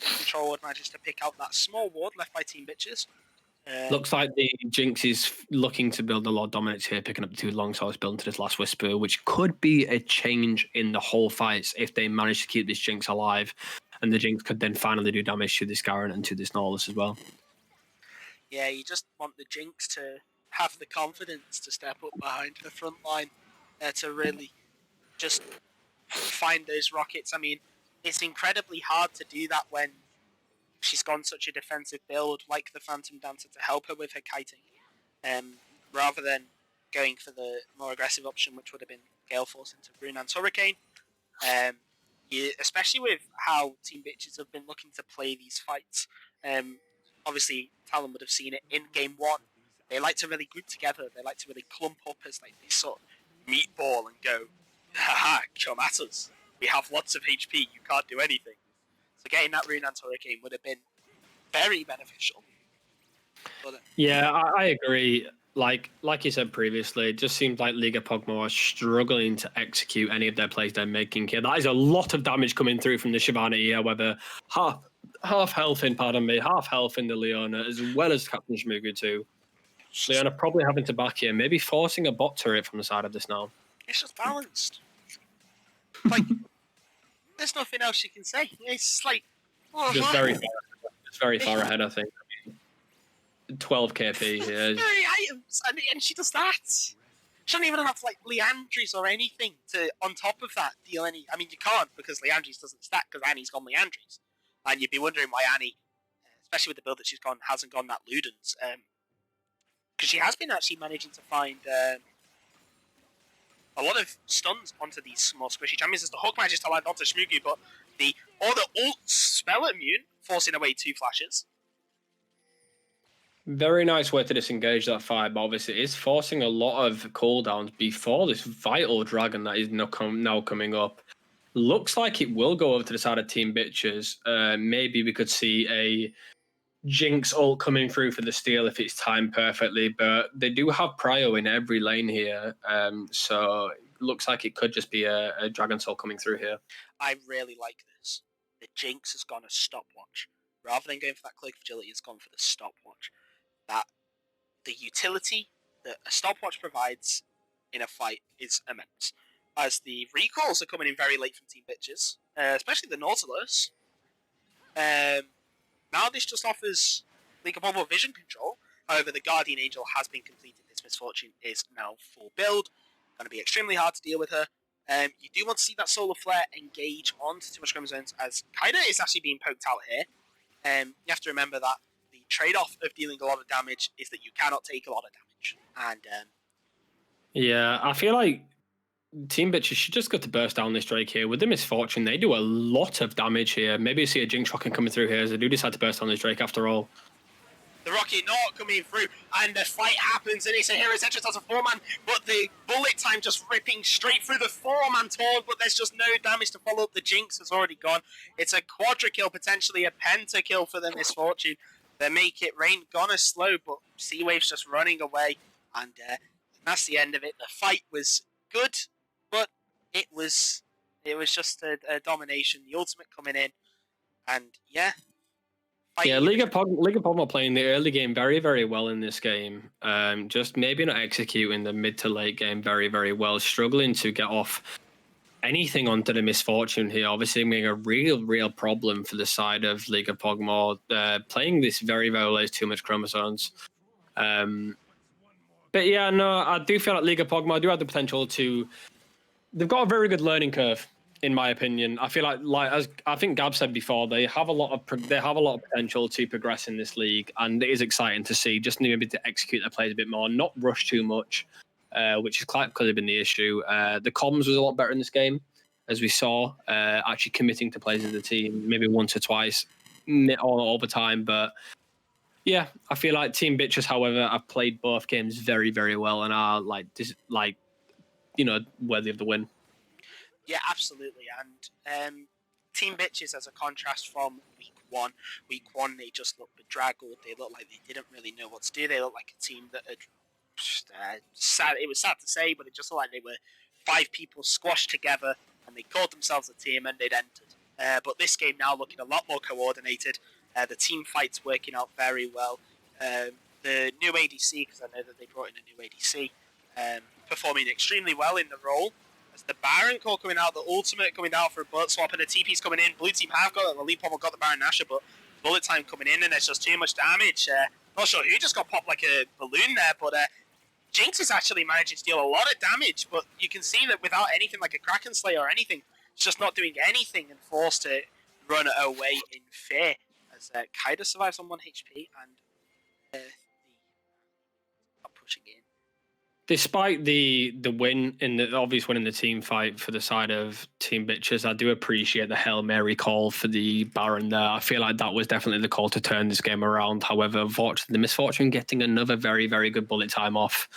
control ward manages to pick out that small ward left by Team Bitches. Looks like the Jinx is looking to build a lot of dominance here, picking up the 2 long swords, building to this last Whisper, which could be a change in the whole fights if they manage to keep this Jinx alive, and the Jinx could then finally do damage to this Garen and to this Nautilus as well. Yeah, you just want the Jinx to have the confidence to step up behind the front line to really just find those rockets. I mean, it's incredibly hard to do that when she's gone such a defensive build like the Phantom Dancer to help her with her kiting, rather than going for the more aggressive option, which would have been Gale Force into Brunan's Hurricane. Especially with how Team Bitches have been looking to play these fights. Obviously, Talon would have seen it in Game 1. They like to really group together. They like to really clump up as like this sort of meatball and go, haha, come at us. We have lots of HP. You can't do anything. So getting that Runan's Hurricane would have been very beneficial. But, yeah, I agree. Like you said previously, it just seems like League of Pog'Maw are struggling to execute any of their plays they're making here. That is a lot of damage coming through from the Shyvana here, whether half health in the Leona, as well as Captain Shmugu too. Leona probably having to back here, maybe forcing a bot turret from the side of this now. It's just balanced. Like, there's nothing else you can say. It's like... Just very far ahead, I think. 12 KP here. 30 items, and she does that. She doesn't even have like Leandries or anything to, on top of that, deal any... I mean, you can't because Leandries doesn't stack because Annie's gone Leandries. And you'd be wondering why Annie, especially with the build that she's gone, hasn't gone that Ludens. Because she has been actually managing to find a lot of stuns onto these small squishy champions as the hook manages to land onto Shmugu, but the ult spell immune, forcing away 2 flashes. Very nice way to disengage that fight, but obviously it is forcing a lot of cooldowns before this vital dragon that is now coming up. Looks like it will go over to the side of Team Bitches. Maybe we could see a Jinx ult coming through for the steal if it's timed perfectly, but they do have prio in every lane here, so it looks like it could just be a Dragon Soul coming through here. I really like this. The Jinx has gone a stopwatch. Rather than going for that Cloak of Agility, it's gone for the stopwatch. That the utility that a stopwatch provides in a fight is immense. As the recalls are coming in very late from Team Bitches, especially the Nautilus. Now this just offers League of Pog'Maw vision control. However, the Guardian Angel has been completed. This Misfortune is now full build. Going to be extremely hard to deal with her. You do want to see that Solar Flare engage onto too much chromosomes, as Kaida is actually being poked out here. You have to remember that the trade-off of dealing a lot of damage is that you cannot take a lot of damage. And yeah, I feel like Team Bitches should just go to burst down this Drake here. With the Misfortune, they do a lot of damage here. Maybe you see a Jinx Rocket coming through here as they do decide to burst down this Drake after all. the rocket not coming through, and the fight happens, and it's a Hero's Entrance as a 4-man, but the bullet time just ripping straight through the 4-man torn, but there's just no damage to follow up. The Jinx has already gone. It's a quadra kill, potentially a pentakill for the Misfortune. They make it rain, gonna slow, but Sea-Wave's just running away, and that's the end of it. The fight was good, but it was just a domination. The ultimate coming in, and yeah. Yeah, League of Pog'Maw playing the early game very, very well in this game. Just maybe not executing the mid to late game very, very well. Struggling to get off anything onto the Misfortune here. Obviously being a real problem for the side of League of Pog'Maw. Playing this very, very late, too much chromosomes. But yeah, no, I do feel like League of Pog'Maw do have the potential to... They've got a very good learning curve, in my opinion. I feel like as I think Gab said before, they have a lot of potential to progress in this league, and it is exciting to see. Just maybe to execute their plays a bit more, not rush too much, which is quite clearly been the issue. The comms was a lot better in this game, as we saw, actually committing to plays in the team, maybe once or twice, all the time. But yeah, I feel like Team Bitches, however, have played both games very, very well and are worthy of the win. Yeah, absolutely. And Team Bitches, as a contrast from week one, they just looked bedraggled. They looked like they didn't really know what to do. They looked like a team that had sad. It was sad to say, but it just looked like they were 5 people squashed together, and they called themselves a team, and they'd entered. But this game now looking a lot more coordinated. The team fight's working out very well. The new ADC, because I know that they brought in a new ADC, performing extremely well in the role. As the Baron call coming out, the ultimate coming out for a bullet swap, and the TP's coming in. Blue team have got it, the League Pog'Maw got the Baron Nashor, but bullet time coming in, and there's just too much damage. Not sure who just got popped like a balloon there, but Jinx is actually managing to deal a lot of damage, but you can see that without anything like a Kraken Slayer or anything, it's just not doing anything and forced to run away in fear. As Kaida survives on 1 HP, and the pushing in. Despite the win in the obvious win in the team fight for the side of Team Bitches, I do appreciate the Hail Mary call for the Baron there. I feel like that was definitely the call to turn this game around. However, unfortunately, the Misfortune getting another very, very good bullet time off.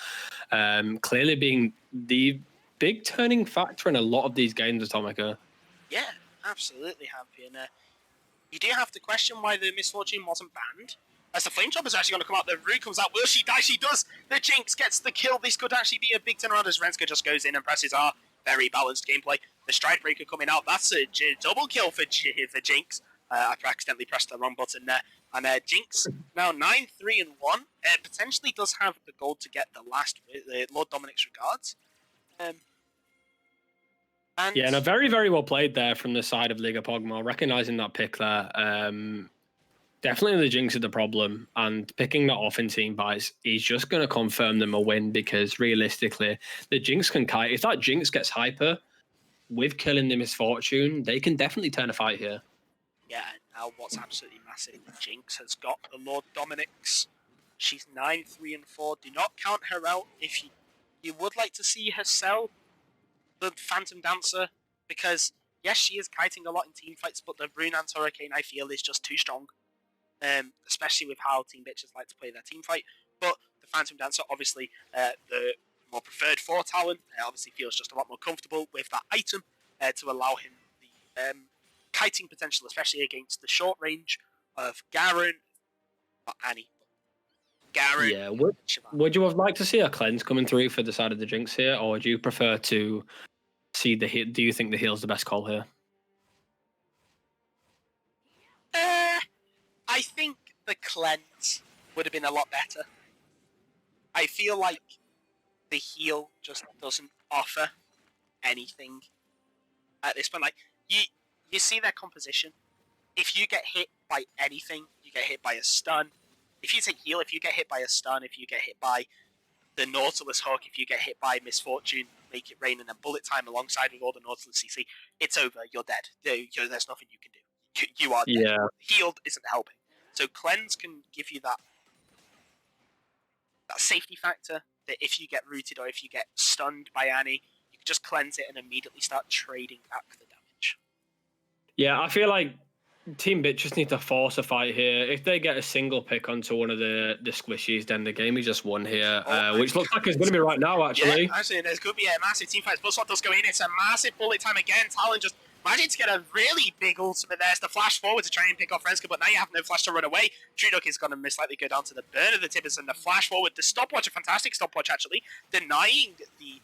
Clearly being the big turning factor in a lot of these games, Atomica. Yeah, absolutely have been. You do have to question why the Misfortune wasn't banned. As the Flame Chopper's actually going to come out, the Rue comes out. Will she die? She does. The Jinx gets the kill. This could actually be a big turnaround as Renska just goes in and presses R. Very balanced gameplay. The Stride Breaker coming out. That's a double kill for Jinx. I accidentally pressed the wrong button there. And Jinx now 9-3-1. Potentially does have the goal to get the last Lord Dominic's regards. Yeah, no, very, very well played there from the side of League of Pog'Maw, recognizing that pick there. Definitely the Jinx is the problem, and picking that off in team fights is just going to confirm them a win, because realistically, the Jinx can kite. If that Jinx gets hyper with killing the Misfortune, they can definitely turn a fight here. Yeah, and now what's absolutely massive, the Jinx has got the Lord Dominic's. She's 9-3-4. Do not count her out. If you would like to see her sell the Phantom Dancer, because yes, she is kiting a lot in team fights, but the Brunance Hurricane, I feel, is just too strong. Especially with how Team Bitches like to play their team fight. But the Phantom Dancer, obviously, the more preferred for talent, obviously feels just a lot more comfortable with that item to allow him the kiting potential, especially against the short range of Garen, not Annie, Garen. Yeah, would you have liked to see a cleanse coming through for the side of the Jinx here, or would you prefer to see the heal? Do you think the heal's the best call here? I think the cleanse would have been a lot better. I feel like the heal just doesn't offer anything at this point. Like you see their composition. if you get hit by anything, you get hit by a stun. If you take heal, if you get hit by a stun, if you get hit by the Nautilus hook, if you get hit by Misfortune, Make It Rain, and then Bullet Time alongside with all the Nautilus CC, it's over. You're dead. There's nothing you can do. You are dead. Yeah. Healed isn't helping. So Cleanse can give you that safety factor that if you get rooted or if you get stunned by Annie, you can just cleanse it and immediately start trading back the damage. Yeah, I feel like Team Bitch just need to force a fight here. If they get a single pick onto one of the squishies, then the game is just won here, which looks like it's going to be right now, actually. Yeah, actually, there's going to be a massive team fight. Bloodshot does go in. It's a massive bullet time again. Talon just managing to get a really big ultimate there. It's the flash forward to try and pick off Frenska, but now you have no flash to run away. Truduk is going to most likely go down to the burn of the Tibbers, and the flash forward, the stopwatch, a fantastic stopwatch, actually, denying the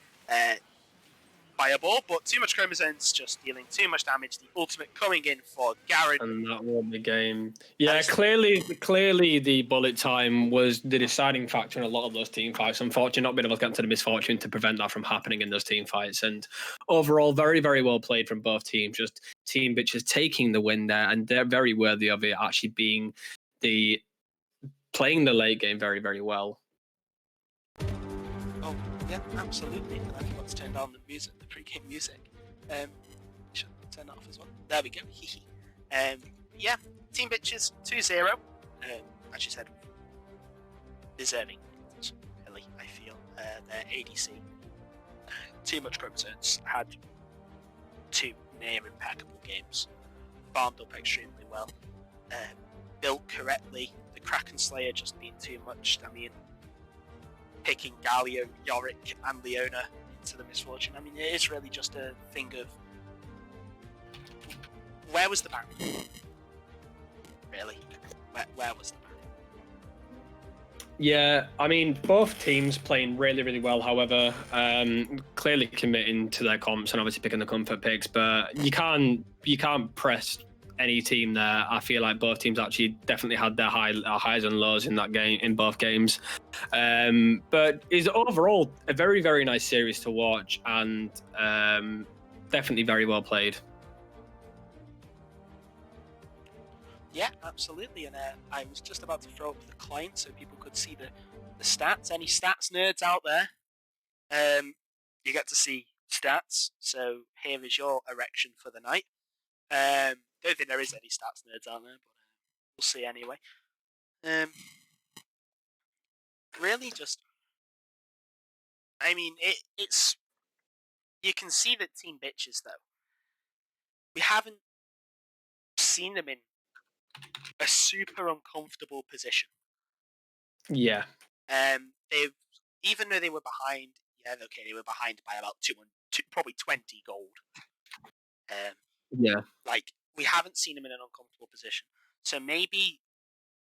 fireball, but too much chromosomes just dealing too much damage. The ultimate coming in for Garen. And that won the game. Yeah, clearly the bullet time was the deciding factor in a lot of those team fights. Unfortunately, not being able to get into the Misfortune to prevent that from happening in those team fights. And overall, very, very well played from both teams. Just Team Bitches taking the win there, and they're very worthy of it, actually playing the late game very, very well. Oh, yeah, absolutely. And I forgot to turn down the music, the pre-game music. Should turn that off as well. There we go. Yeah, Team Bitches 2-0. As you said, deserving. Really, I feel. Their ADC. Too much chromosomes. Had 2 near impeccable games. Farmed up extremely well. Built correctly. The Kraken Slayer just being too much. I mean, picking Galio, Yorick, and Leona into the Misfortune. I mean, it is really just a thing of where was the Baron? Really, where was the Baron? Yeah, I mean, both teams playing really, really well. However, clearly committing to their comps and obviously picking the comfort picks. But you can't press any team there. I feel like both teams actually definitely had their highs and lows in that game, in both games. But is overall a very, very nice series to watch, and definitely very well played. Yeah, absolutely. And I was just about to throw up the client so people could see the stats. Any stats nerds out there? You get to see stats. So here is your erection for the night. Don't think there is any stats nerds out there, but we'll see anyway. Really, just I mean, it's you can see that Team Bitches though. We haven't seen them in a super uncomfortable position. Yeah. They've even though they were behind, they were behind by about probably 20 gold. Yeah. Like we haven't seen them in an uncomfortable position. So maybe,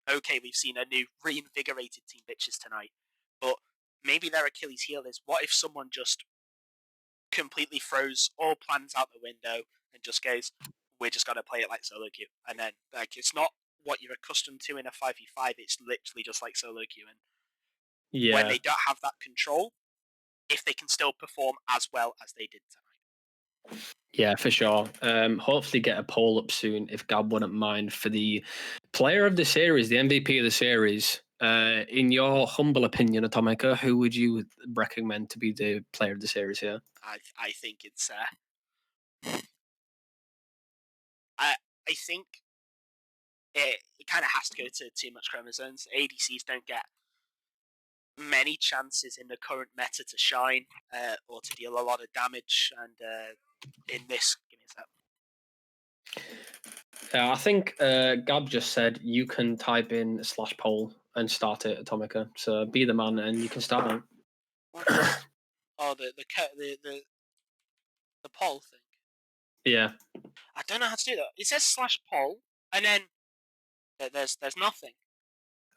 we've seen a new reinvigorated Team Bitches tonight, but maybe their Achilles heel is what if someone just completely throws all plans out the window and just goes, we're just going to play it like solo queue. And then, like, it's not what you're accustomed to in a 5v5, it's literally just like solo queue. And when they don't have that control, if they can still perform as well as they did tonight. Yeah, for sure. Hopefully get a poll up soon, if Gab wouldn't mind, for the player of the series, the MVP of the series. In your humble opinion, Atomica, who would you recommend to be the player of the series here? I think it's I think it kind of has to go to too much chromosomes. ADCs don't get many chances in the current meta to shine or to deal a lot of damage, and in this, give me a sec. I think Gab just said you can type in /poll and start it, Atomica. So be the man and you can start it. Oh, the poll thing. Yeah. I don't know how to do that. It says /poll, and then there's nothing.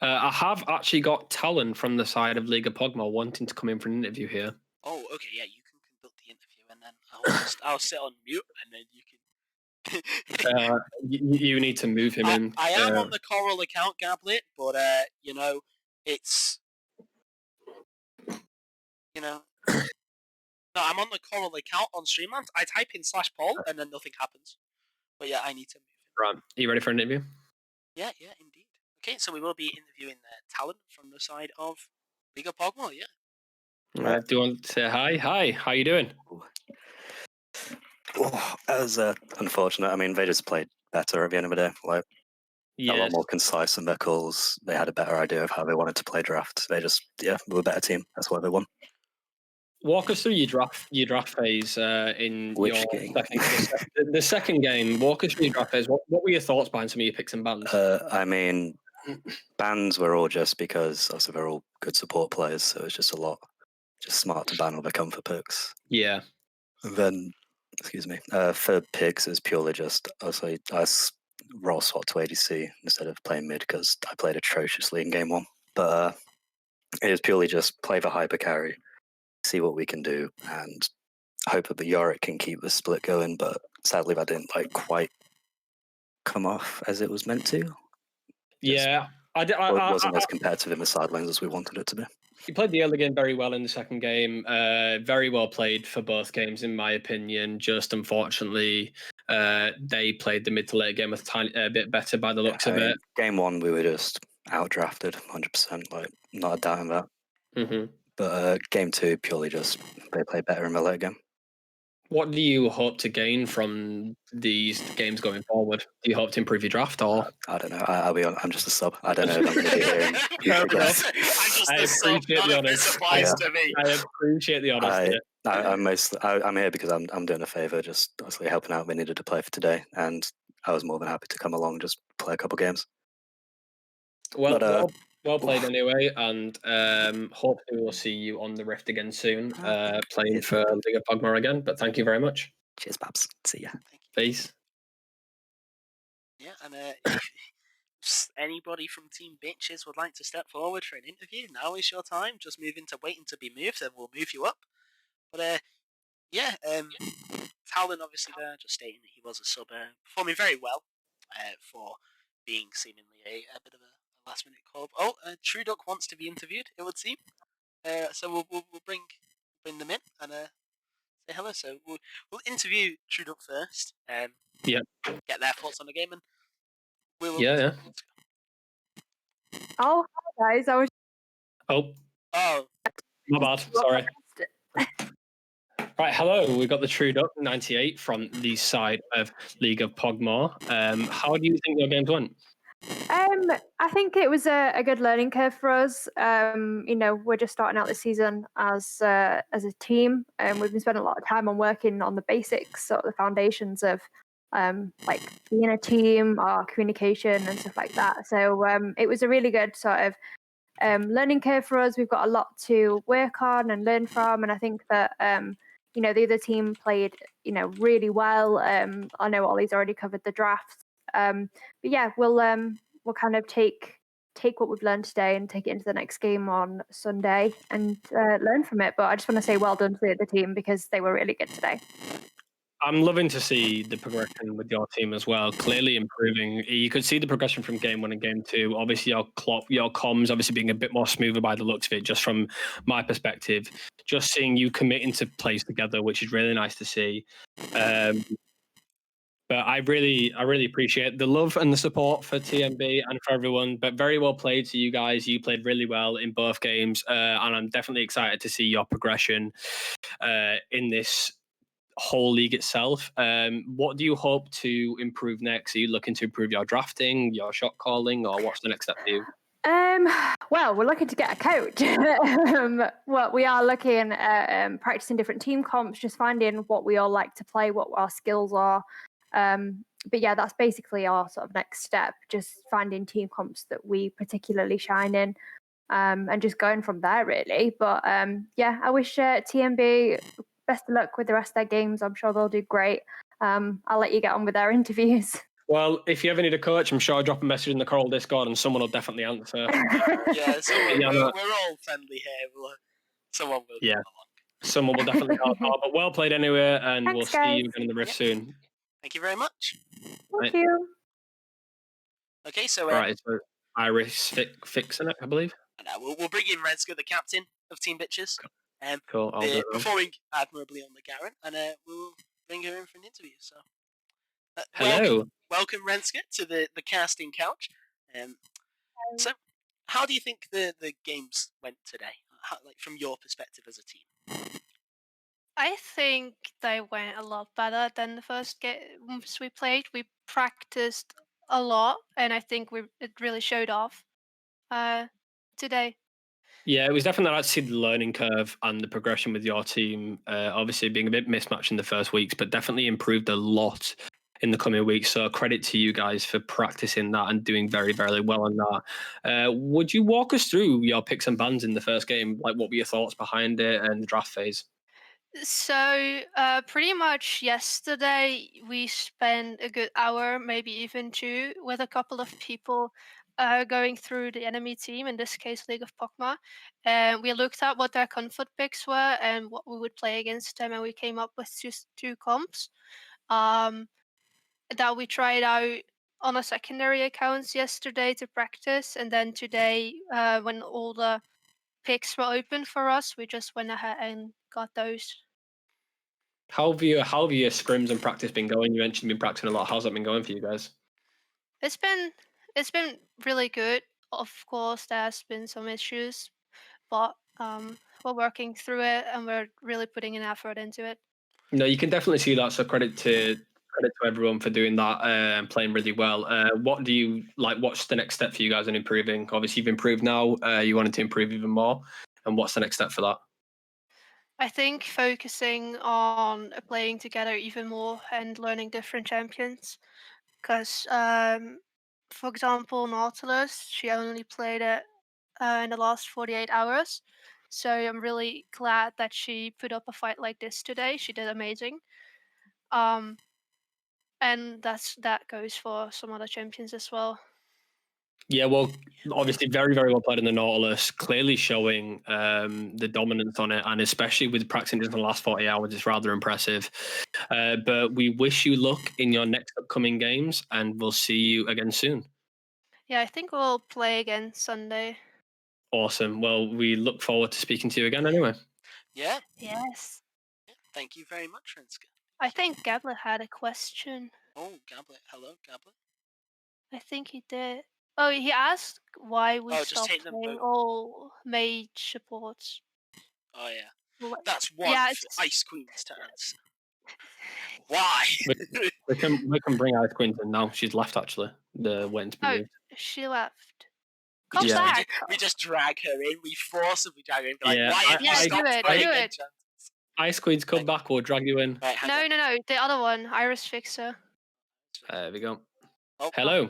I have actually got Talon from the side of League of Pog'Maw wanting to come in for an interview here. Oh, okay, yeah, you can conduct the interview, and then I'll sit on mute, and then you can. You need to move him in. I am on the Coral account, Gablet, but it's no, I'm on the Coral account on Streamland. I type in /poll, and then nothing happens. But yeah, I need to move him. Right. Are you ready for an interview? Yeah, indeed. Okay, so we will be interviewing talent from the side of League of Pog'Maw, yeah. Do you want to say hi? Hi, how you doing? Oh, that was unfortunate. I mean, they just played better at the end of the day. Like a lot Yes. more concise in their calls. They had a better idea of how they wanted to play draft. They just, were a better team. That's why they won. Walk us through your draft phase in Which your game? the second game. Walk us through your draft phase. What were your thoughts behind some of your picks and bans? I mean, bans were all just because also they're all good support players, so it's just just smart to ban all the comfort picks. Yeah. And then, excuse me, for picks, it's purely just also I roll swap to ADC instead of playing mid because I played atrociously in game one. But it was purely just play the hyper carry, see what we can do, and hope that the Yorick can keep the split going. But sadly, that didn't quite come off as it was meant to. Yeah. It wasn't as competitive in the sidelines as we wanted it to be. You played the early game very well in the second game. Very well played for both games, in my opinion. Just unfortunately, they played the mid to late game a bit better by the looks of it. Game one, we were just outdrafted 100%. Not a doubt in that. Mm-hmm. But game two, purely just they played better in the late game. What do you hope to gain from these games going forward? Do you hope to improve your draft, or I don't know. I'm just a sub. I don't know if I'm going to be hearing. I'm just a sub. None of this applies to me. I appreciate the honesty. I'm here because I'm doing a favour, just honestly helping out. We needed to play for today, and I was more than happy to come along, just play a couple games. Well played anyway, and hopefully we'll see you on the Rift again soon, playing for League of Pog'Maw again. But thank you very much. Cheers, Babs. See ya. Peace. Yeah, and if anybody from Team Bitches would like to step forward for an interview, now is your time. Just move into waiting to be moved, and we'll move you up. But Talon obviously there, just stating that he was a sub, performing very well for being seemingly a bit of a last minute call. Oh, True Duck wants to be interviewed, it would seem. So we'll bring them in and say hello. So we'll interview True Duck first. Get their thoughts on the game, and we'll. Yeah. Oh, hi guys. Oh, my bad. Sorry. Right, hello. We've got the True Duck 98 from the side of League of Pog'Maw. How do you think your games went? I think it was a good learning curve for us. We're just starting out the season as a team, and we've been spending a lot of time on working on the basics, sort of the foundations of being a team, our communication, and stuff like that. So it was a really good sort of learning curve for us. We've got a lot to work on and learn from, and I think that the other team played really well. I know Ollie's already covered the draft. But yeah, we'll kind of take what we've learned today and take it into the next game on Sunday and learn from it. But I just want to say well done to the team because they were really good today. I'm loving to see the progression with your team as well. Clearly improving. You could see the progression from game one and game two. Obviously, your comms obviously being a bit more smoother by the looks of it, just from my perspective. Just seeing you committing to plays together, which is really nice to see. But I really appreciate the love and the support for TMB and for everyone. But very well played to you guys. You played really well in both games, and I'm definitely excited to see your progression in this whole league itself. What do you hope to improve next? Are you looking to improve your drafting, your shot calling, or what's the next step for you? Well, we're looking to get a coach. We are looking at practicing different team comps, just finding what we all like to play, what our skills are. But yeah, that's basically our sort of next step, just finding team comps that we particularly shine in, and just going from there, really. But yeah, I wish TMB best of luck with the rest of their games. I'm sure they'll do great. I'll let you get on with their interviews. Well, if you ever need a coach, I'm sure I'll drop a message in the Coral Discord and someone will definitely answer. Yeah, so we're all friendly here. Someone will come along. Someone will definitely help out. But well played anyway, and Thanks, we'll see you again in the Rift soon. Thank you very much. Thank you. Okay, so right, so Iris fixing it, I believe. We'll bring in Renska, the captain of Team Bitches. Cool. Performing admirably on the Garen, and we'll bring her in for an interview. So Hello. Welcome, Renska, to the casting couch. So, how do you think the games went today? Like from your perspective as a team? I think they went a lot better than the first games we played. We practiced a lot, and I think it really showed off today. Yeah, it was definitely nice to see the learning curve and the progression with your team. Obviously, being a bit mismatched in the first weeks, but definitely improved a lot in the coming weeks. So credit to you guys for practicing that and doing very, very well on that. Would you walk us through your picks and bans in the first game? Like, what were your thoughts behind it and the draft phase? So pretty much yesterday we spent a good hour, maybe even two, with a couple of people going through the enemy team, in this case League of Pog'Maw. And we looked at what their comfort picks were and what we would play against them, and we came up with two comps that we tried out on a secondary accounts yesterday to practice, and then today when all the picks were open for us, we just went ahead and got those. How have your scrims and practice been going? You mentioned you've been practicing a lot. How's that been going for you guys? It's been really good. Of course, there's been some issues, but we're working through it and we're really putting an effort into it. No, you can definitely see that. So credit to everyone for doing that and playing really well. What do you like? What's the next step for you guys in improving? Obviously, you've improved now. You wanted to improve even more. And what's the next step for that? I think focusing on playing together even more and learning different champions. Because, for example, Nautilus, she only played it in the last 48 hours. So I'm really glad that she put up a fight like this today. She did amazing. Um, and that goes for some other champions as well. Yeah, well, obviously, very, very well played in the Nautilus. Clearly showing the dominance on it, and especially with practicing in the last 40 hours, it's rather impressive. But we wish you luck in your next upcoming games, and we'll see you again soon. Yeah, I think we'll play again Sunday. Awesome. Well, we look forward to speaking to you again anyway. Yeah. Yes. Thank you very much, Renska. I think Gablet had a question. Oh, Gablet. Hello, Gablet. I think he did. Oh, he asked why we just stopped take them playing both. all mage supports. Oh yeah. Well, That's one yeah, for Ice Queens to answer. Why? We can bring Ice Queen in now. She's left actually. The waiting to be moved. She left. Come Yeah. back. we just drag her in. We forcibly drag her in. Be like, Yeah, why have you Yeah, stopped do it, playing do it. enchantments? Ice Queen's come back. We'll drag you in. Right, hang on. No, the other one, Iris Fixer. There we go. Oh, Hello.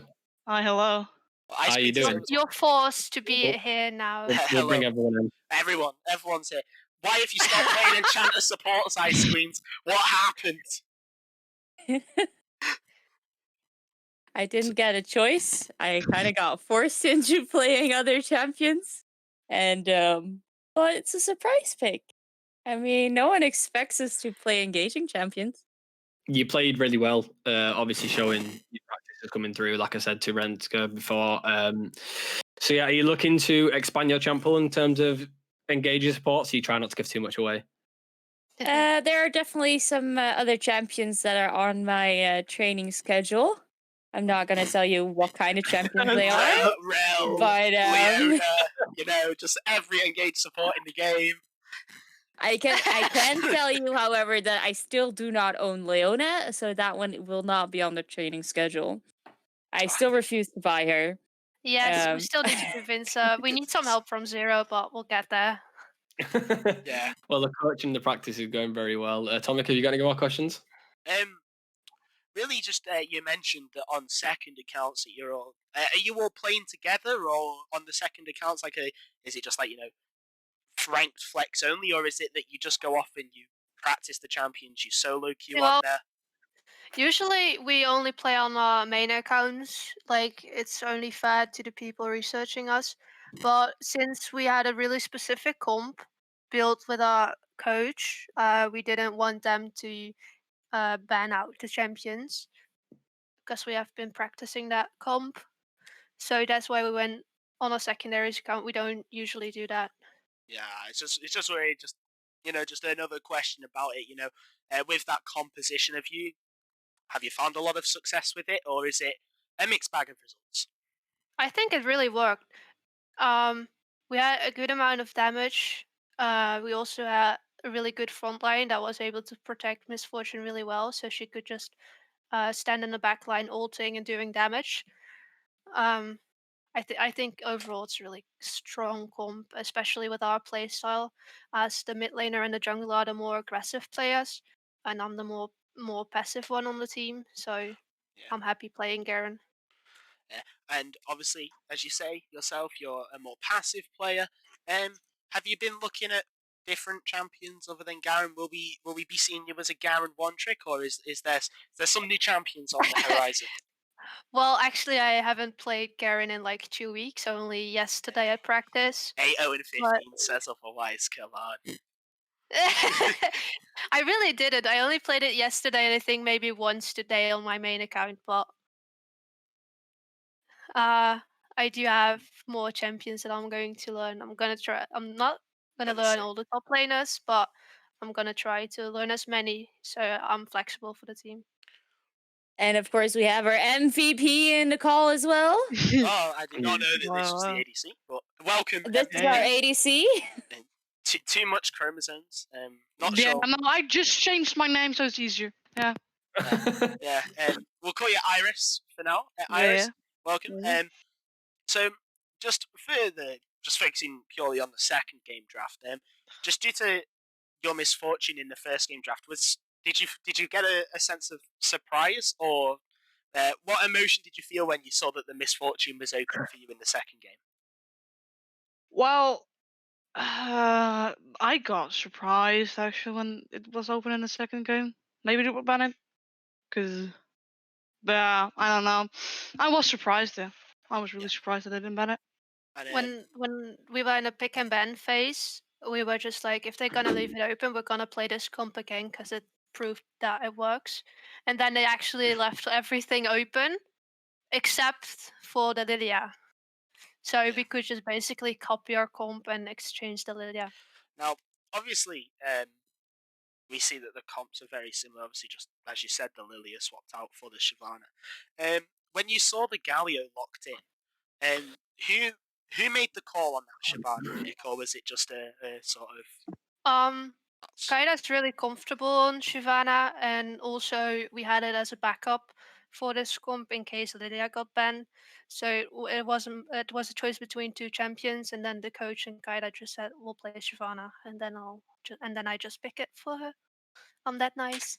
Hi, hello. well, Ice How you Queen's doing? You're forced to be Oh. here now. We'll bring everyone in. Everyone's here. Why have you stopped playing enchanter supports, Ice Queens? What happened? I didn't get a choice. I kind of got forced into playing other champions. And, but it's a surprise pick. I mean, no one expects us to play engaging champions. You played really well. Obviously, showing your practices coming through. Like I said to Renska before. So yeah, are you looking to expand your champ pool in terms of engaging supports? So you try not to give too much away. There are definitely some other champions that are on my training schedule. I'm not going to tell you what kind of champions they are. Rel, But, Leona, just every engaged support in the game. I can tell you, however, that I still do not own Leona, so that one will not be on the training schedule. I still refuse to buy her. Yes, we still need to convince her. We need some help from Zero, but we'll get there. Yeah. Well, the coaching, the practice is going very well. Tomic, have you got any more questions? Really, just you mentioned that on second accounts that you're all. Are you all playing together, or on the second accounts, is it just ranked flex only, or is it that you just go off and you practice the champions, you solo queue on there? Usually we only play on our main accounts, it's only fair to the people researching us. But since we had a really specific comp built with our coach, we didn't want them to ban out the champions because we have been practicing that comp. So that's why we went on a secondary account. We don't usually do that. Yeah, it's just really just another question about it. With that composition, have you have you found a lot of success with it, or is it a mixed bag of results? I think it really worked. We had a good amount of damage. We also had a really good front line that was able to protect Miss Fortune really well, so she could just stand in the back line, ulting and doing damage. I think overall it's a really strong comp, especially with our playstyle, as the mid laner and the jungler are the more aggressive players, and I'm the more passive one on the team. So Yeah. I'm happy playing Garen. Yeah. And obviously, as you say yourself, you're a more passive player. Have you been looking at different champions other than Garen? Will we be seeing you as a Garen one trick, or is there some new champions on the horizon? Well, actually, I haven't played Garen in like 2 weeks. Only yesterday at practice. 8-0 and 15 But- says otherwise. Come on. I really didn't. I only played it yesterday, and I think maybe once today on my main account. But I do have more champions that I'm going to learn. I'm gonna try. I'm not gonna learn all the top laners, but I'm gonna try to learn as many, so I'm flexible for the team. And of course, we have our MVP in the call as well. Oh, I did not know that this was the Wow. ADC, but welcome. This is our ADC. Too much chromosomes. Not Yeah, sure. no, I just changed my name so it's easier. Yeah. Yeah. We'll call you Iris for now. Yeah, Iris, yeah. welcome. Mhm. So just focusing purely on the second game draft. Just due to your misfortune in the first game draft, did you get a sense of surprise, or what emotion did you feel when you saw that the misfortune was open for you in the second game? Well, I got surprised actually when it was open in the second game. Maybe they would ban it, cause yeah, I don't know. I was surprised though. I was really surprised that they didn't ban it. And, When we were in a pick and ban phase, we were just like, if they're gonna leave it open, we're gonna play this comp again because it proved that it works. And then they actually left everything open except for the Lilia. So we could just basically copy our comp and exchange the Lilia. Now, obviously, we see that the comps are very similar. Obviously, just as you said, the Lilia swapped out for the Shyvana. When you saw the Galio locked in, who made the call on that Shyvana pick, or was it just a sort of? Kaida's really comfortable on Shyvana, and also we had it as a backup for this comp in case Lilia got banned. So it was a choice between two champions, and then the coach and Kaida just said we'll play Shyvana, and then I just pick it for her. I'm that nice.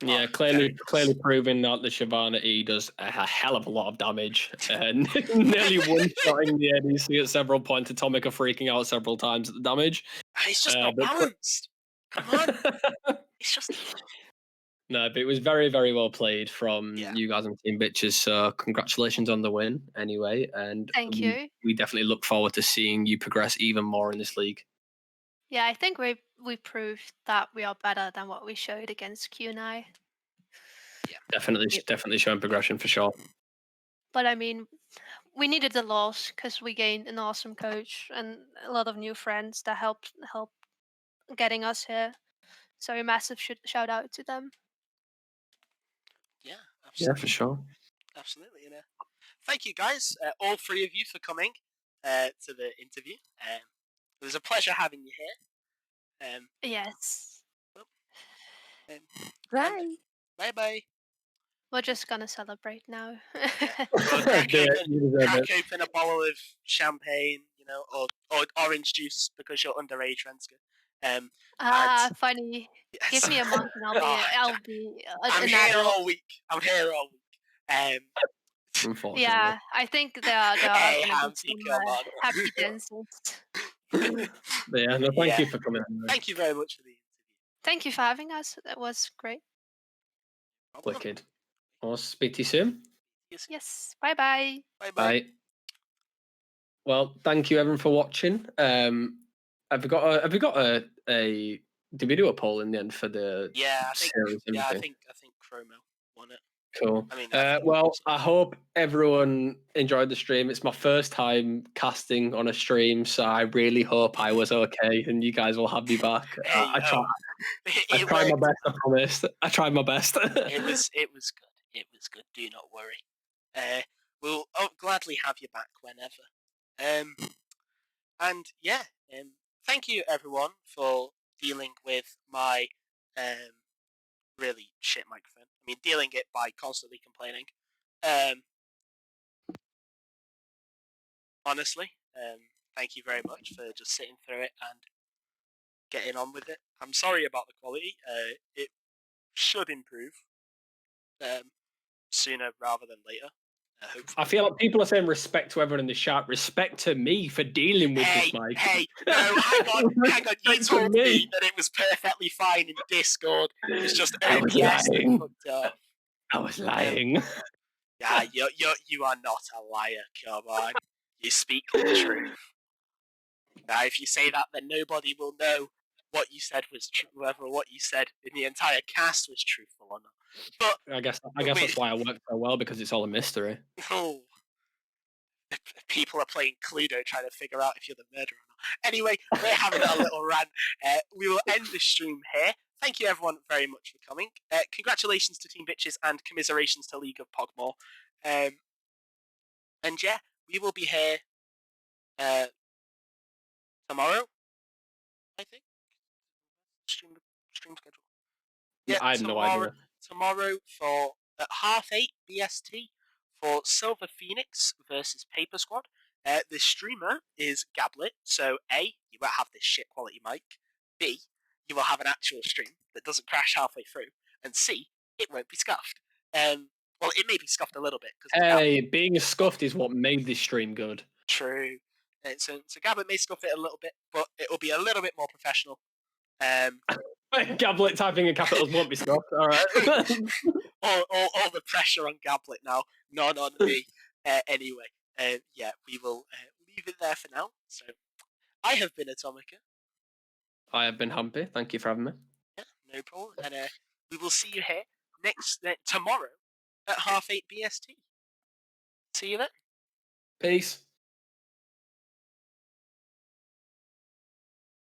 Yeah, clearly proving that the Shyvana E does a hell of a lot of damage. And nearly one-shotting the ADC at several points. Atomica freaking out several times at the damage. It's just not balanced. Come on. It's just... No, but it was very, very well played from you guys on Team Bitches. So congratulations on the win anyway. And Thank you. We definitely look forward to seeing you progress even more in this league. Yeah, I think we proved that we are better than what we showed against QNI. Yeah, definitely showing progression for sure. But I mean, we needed the loss because we gained an awesome coach and a lot of new friends that helped getting us here. So a massive shout out to them. Yeah, absolutely. Yeah, for sure. Absolutely. Thank you guys, all three of you, for coming to the interview. It was a pleasure having you here. Yes. Bye. Bye. We're just gonna celebrate now. Crack open a bottle of champagne, or orange juice because you're underage, Renska. Funny. Yes. Give me a month and I'll be I'm an here adult. all week. Unfortunately. Yeah, I think there are Hey, gonna Hamzy, be come some on. happy dances. But yeah, no, thank you for coming. Thank you very much for the interview. Thank you for having us. That was great. Wicked. I'll speak to you soon. Yes. Bye. Bye. Well, thank you everyone for watching. Have we got a did we do a poll in the end for the I think series? I think Chromo won it. Cool. I mean, Well, I hope everyone enjoyed the stream. It's my first time casting on a stream, so I really hope I was okay and you guys will have me back. Hey, I tried. I it tried my worked. best. I promised. I tried my best. It was good. It was good. Do not worry. We'll gladly have you back whenever. And yeah, thank you everyone for dealing with my really shit microphone. I mean, dealing it by constantly complaining. Honestly, thank you very much for just sitting through it and getting on with it. I'm sorry about the quality. It should improve sooner rather than later. Hopefully. I feel like people are saying respect to everyone in the chat. Respect to me for dealing with this, Mike. Hey, no, hang on. You told me that it was perfectly fine in Discord. It was just I was OBS that lying. fucked up. I was lying. Yeah, you are not a liar. Come on, you speak the truth. Now, if you say that, then nobody will know what you said was true, whether what you said in the entire cast was truthful or not. But I guess that's why I work so well, because it's all a mystery. oh, people are playing Cluedo trying to figure out if you're the murderer or not. Anyway, we're having a little rant. We will end the stream here. Thank you everyone very much for coming. Congratulations to Team Bitches and commiserations to League of Pog'Maw. And yeah, we will be here tomorrow, I think. Stream schedule. Yeah, I have no idea. Tomorrow for at 8:30 BST for Silver Phoenix versus Paper Squad. The streamer is Gablet, so A, you won't have this shit quality mic. B, you will have an actual stream that doesn't crash halfway through. And C, it won't be scuffed. Well, it may be scuffed a little bit. Hey, being scuffed is what made this stream good. True. So Gablet may scuff it a little bit, but it will be a little bit more professional. Gablet typing in capitals won't be scuffed. All right. all the pressure on Gablet now, none on me. Anyway, yeah, we will leave it there for now. So, I have been Atomica. I have been Humpy. Thank you for having me. Yeah, no problem. And we will see you here tomorrow at 8:30 BST. See you then. Peace.